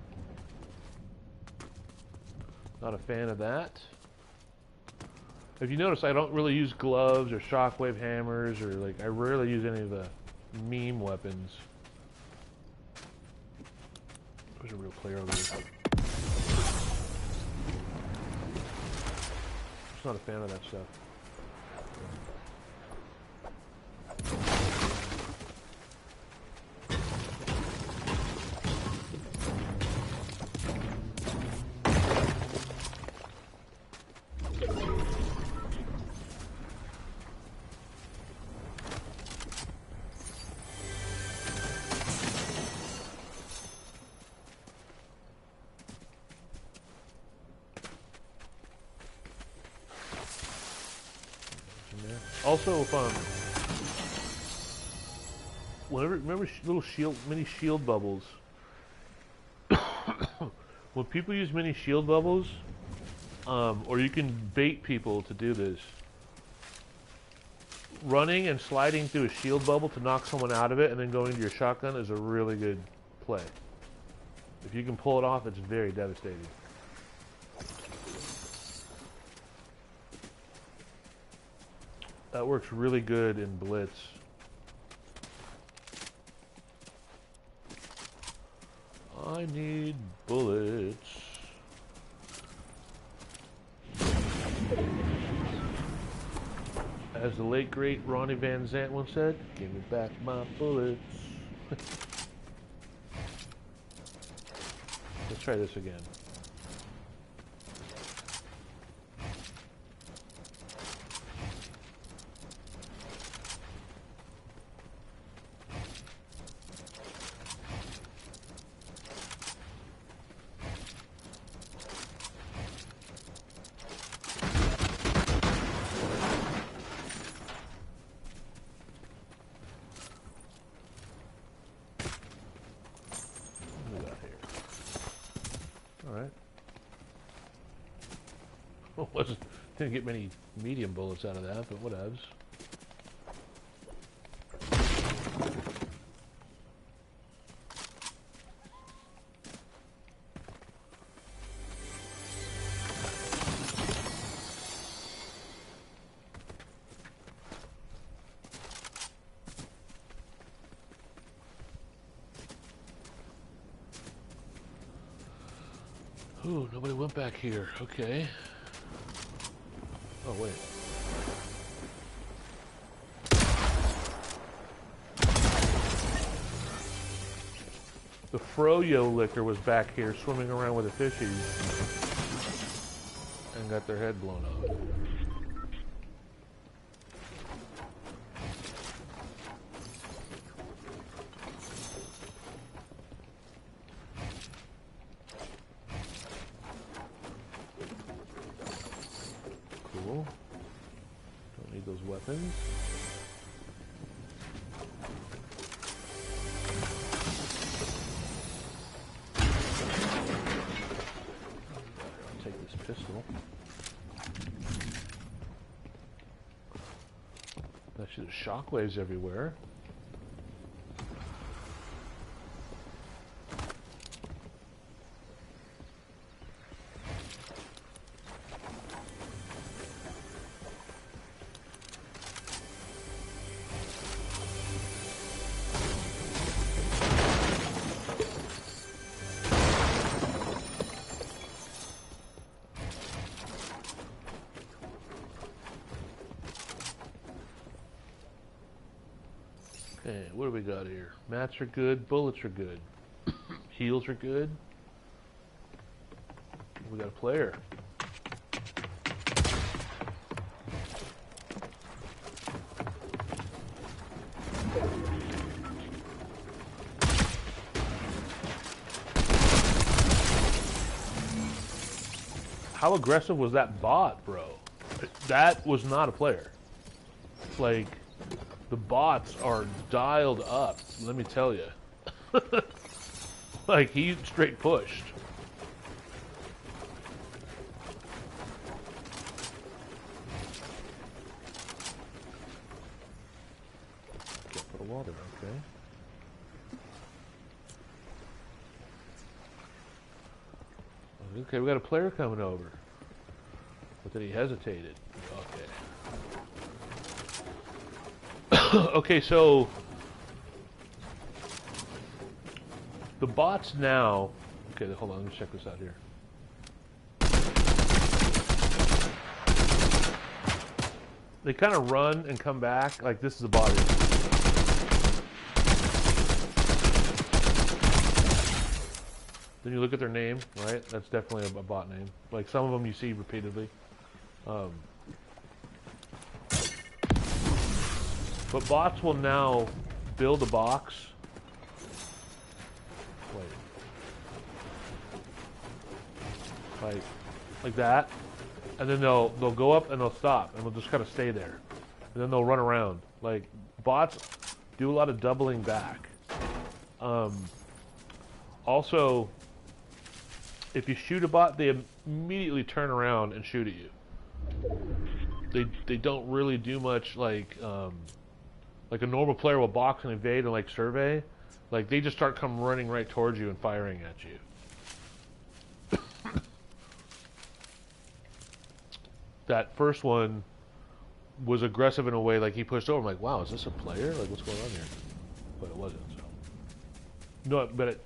Not a fan of that. If you notice, I don't really use gloves or shockwave hammers, or like I rarely use any of the meme weapons. There's a real player over there. Just not a fan of that stuff. Also, if remember little mini shield bubbles. When people use mini shield bubbles, or you can bait people to do this. Running and sliding through a shield bubble to knock someone out of it, and then going to your shotgun is a really good play. If you can pull it off, it's very devastating. That works really good in Blitz. I need bullets. As the late great Ronnie Van Zant once said, "Give me back my bullets." Let's try this again. Didn't get many medium bullets out of that, but whatevs. Ooh, nobody went back here. Okay. Oh, wait. The Froyo licker was back here swimming around with the fishies and got their head blown off. Cool. Don't need those weapons. I'll take this pistol. That shit has shockwaves everywhere. Okay, what do we got here? Mats are good, bullets are good, heals are good. We got a player. How aggressive was that bot, bro? That was not a player. Like, the bots are dialed up, let me tell you. Like, he straight pushed. Can't put a wall there, okay. Okay, we got a player coming over. But then he hesitated. Okay. Okay, so the bots now. Okay, hold on, let me check this out here. They kind of run and come back. Like, this is a bot. Then you look at their name, right? That's definitely a bot name. Like, some of them you see repeatedly. But bots will now build a box. Wait. Like that. And then they'll go up and they'll stop and they'll just kind of stay there. And then they'll run around. Like, bots do a lot of doubling back. Also, if you shoot a bot, they immediately turn around and shoot at you. They don't really do much like a normal player will box and evade and like survey. Like, they just start come running right towards you and firing at you. That first one was aggressive in a way, like he pushed over. I'm like, wow, is this a player? Like, what's going on here? But it wasn't. So no, but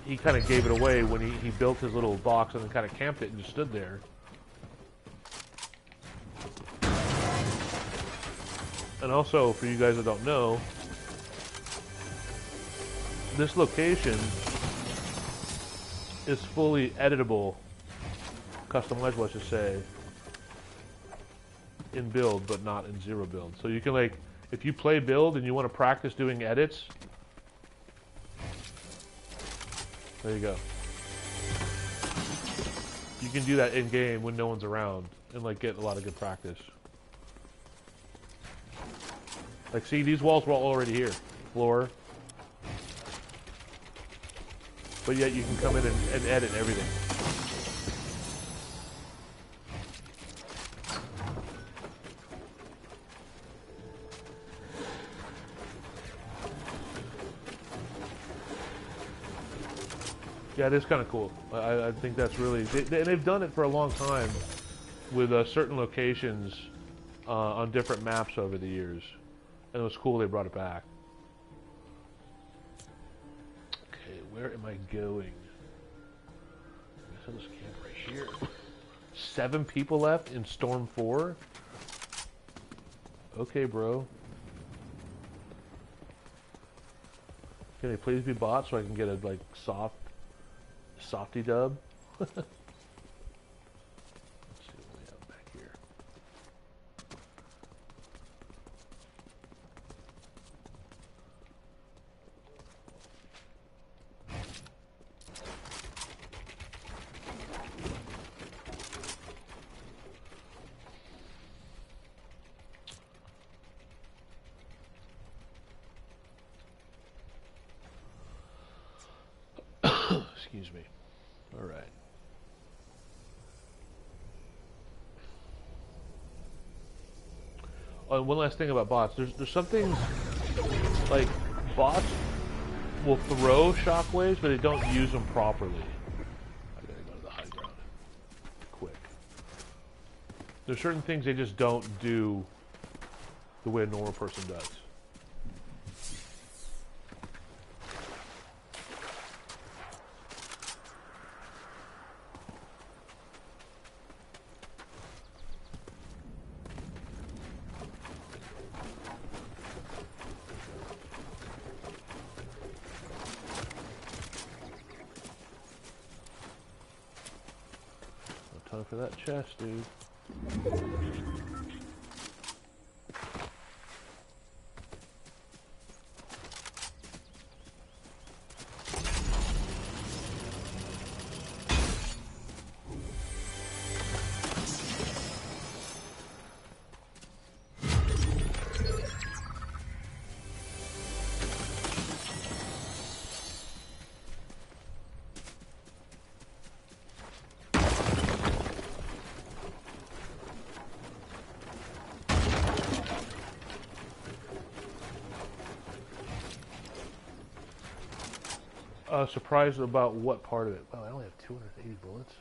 he kind of gave it away when he built his little box and then kind of camped it and just stood there. And also, for you guys that don't know, this location is fully editable, customizable, let's just say, in build, but not in zero build. So you can, like, if you play build and you want to practice doing edits, there you go. You can do that in game when no one's around and like get a lot of good practice. Like, see, these walls were already here, floor, but yet you can come in and edit everything. Yeah, it is kind of cool. I think that's really... They've done it for a long time with certain locations on different maps over the years. And it was cool they brought it back. Okay, where am I going? I guess I'll just camp right here. 7 people left in Storm 4? Okay, bro. Can they please be bots so I can get a, like, softy dub? Let's see what we have back here. Excuse me. All right. Oh, and one last thing about bots. There's some things, like, bots will throw shockwaves, but they don't use them properly. I gotta go to the high ground quick. There's certain things they just don't do the way a normal person does. going for that chest, dude. Surprised about what part of it? Well, I only have 280 bullets.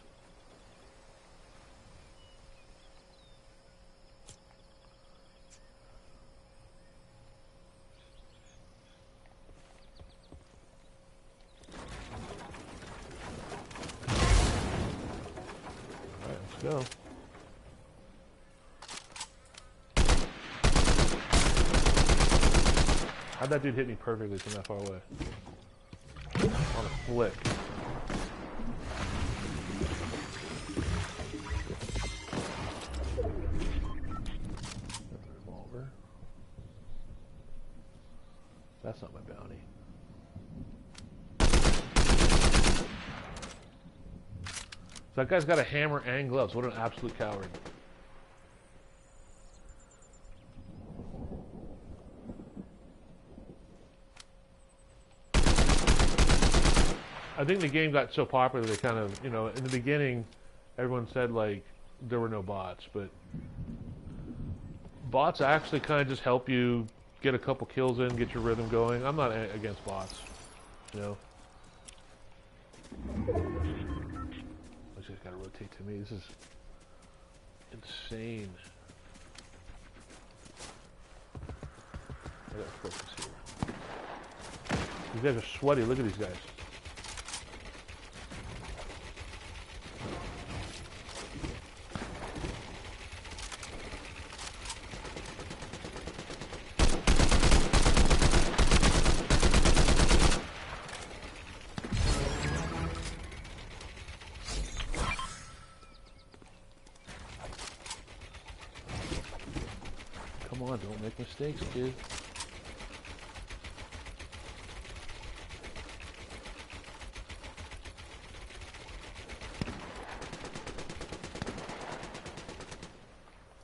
Alright, let's go. How'd that dude hit me perfectly from that far away? On a flick. Revolver. That's not my bounty. So that guy's got a hammer and gloves. What an absolute coward. I think the game got so popular they kind of, you know, in the beginning, everyone said like there were no bots, but bots actually kind of just help you get a couple kills in, get your rhythm going. I'm not against bots, you know. I just gotta rotate to me. This is insane. I gotta focus here. These guys are sweaty. Look at these guys. Come on, don't make mistakes, kid.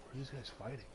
What are these guys fighting?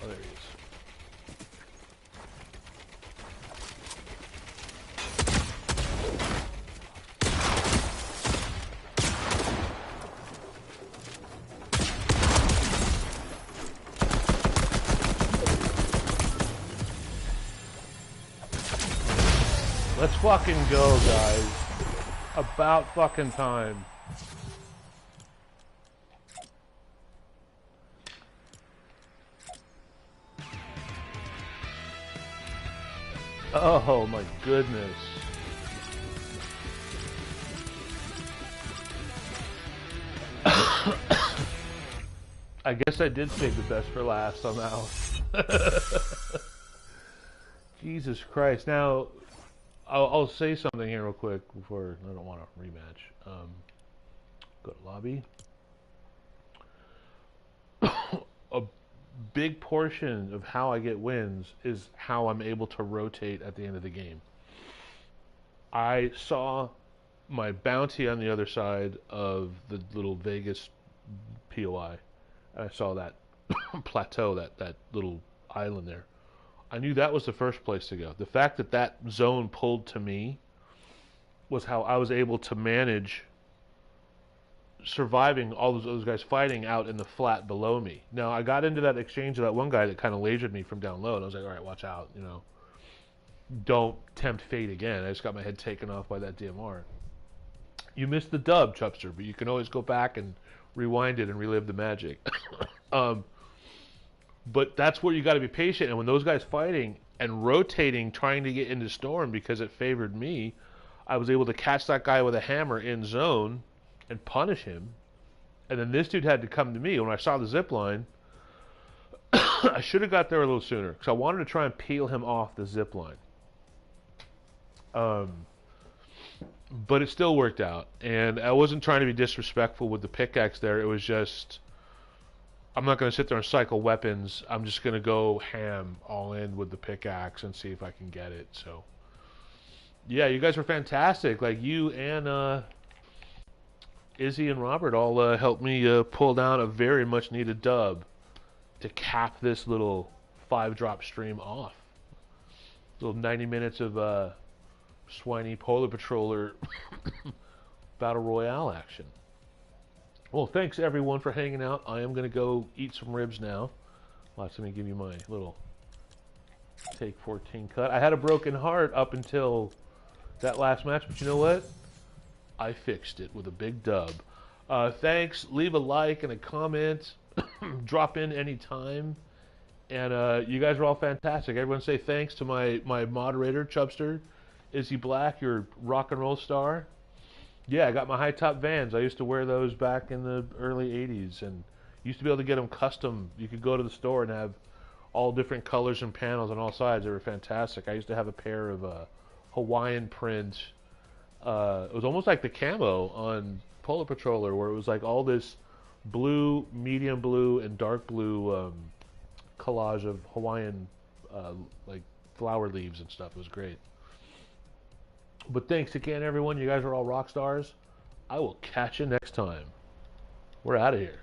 Oh, there he is. Let's fucking go, guys. About fucking time. Oh my goodness. I guess I did save the best for last on that one. Jesus Christ. Now, I'll say something here real quick before I don't want to rematch. Go to lobby. A big portion of how I get wins is how I'm able to rotate at the end of the game. I saw my bounty on the other side of the little Vegas POI. I saw that plateau, that little island there. I knew that was the first place to go. The fact that that zone pulled to me was how I was able to manage surviving all those guys fighting out in the flat below me. Now, I got into that exchange with that one guy that kind of lasered me from down low, and I was like, all right, watch out, you know. Don't tempt fate again. I just got my head taken off by that DMR. You missed the dub, Chubster, but you can always go back and rewind it and relive the magic. But that's where you got to be patient. And when those guys fighting and rotating, trying to get into storm because it favored me, I was able to catch that guy with a hammer in zone and punish him. And then this dude had to come to me. When I saw the zip line, I should have got there a little sooner because I wanted to try and peel him off the zip line. But it still worked out. And I wasn't trying to be disrespectful with the pickaxe there. It was just, I'm not going to sit there and cycle weapons. I'm just going to go ham all in with the pickaxe and see if I can get it. So, yeah, you guys were fantastic. Like, you and Izzy and Robert all helped me pull down a very much needed dub to cap this little 5-drop stream off. Little 90 minutes of Swiney Polar Patroller Battle Royale action. Well, thanks everyone for hanging out. I am going to go eat some ribs now. Let me give you my little take 14 cut. I had a broken heart up until that last match, but you know what? I fixed it with a big dub. Thanks. Leave a like and a comment. Drop in anytime. And you guys are all fantastic. Everyone say thanks to my moderator, Chubster. Izzy Black, your rock and roll star. Yeah, I got my high top Vans. I used to wear those back in the early 80s and used to be able to get them custom. You could go to the store and have all different colors and panels on all sides. They were fantastic. I used to have a pair of Hawaiian print. It was almost like the camo on Polar Patroller, where it was like all this blue, medium blue, and dark blue collage of Hawaiian like flower leaves and stuff. It was great. But thanks again, everyone. You guys are all rock stars. I will catch you next time. We're out of here.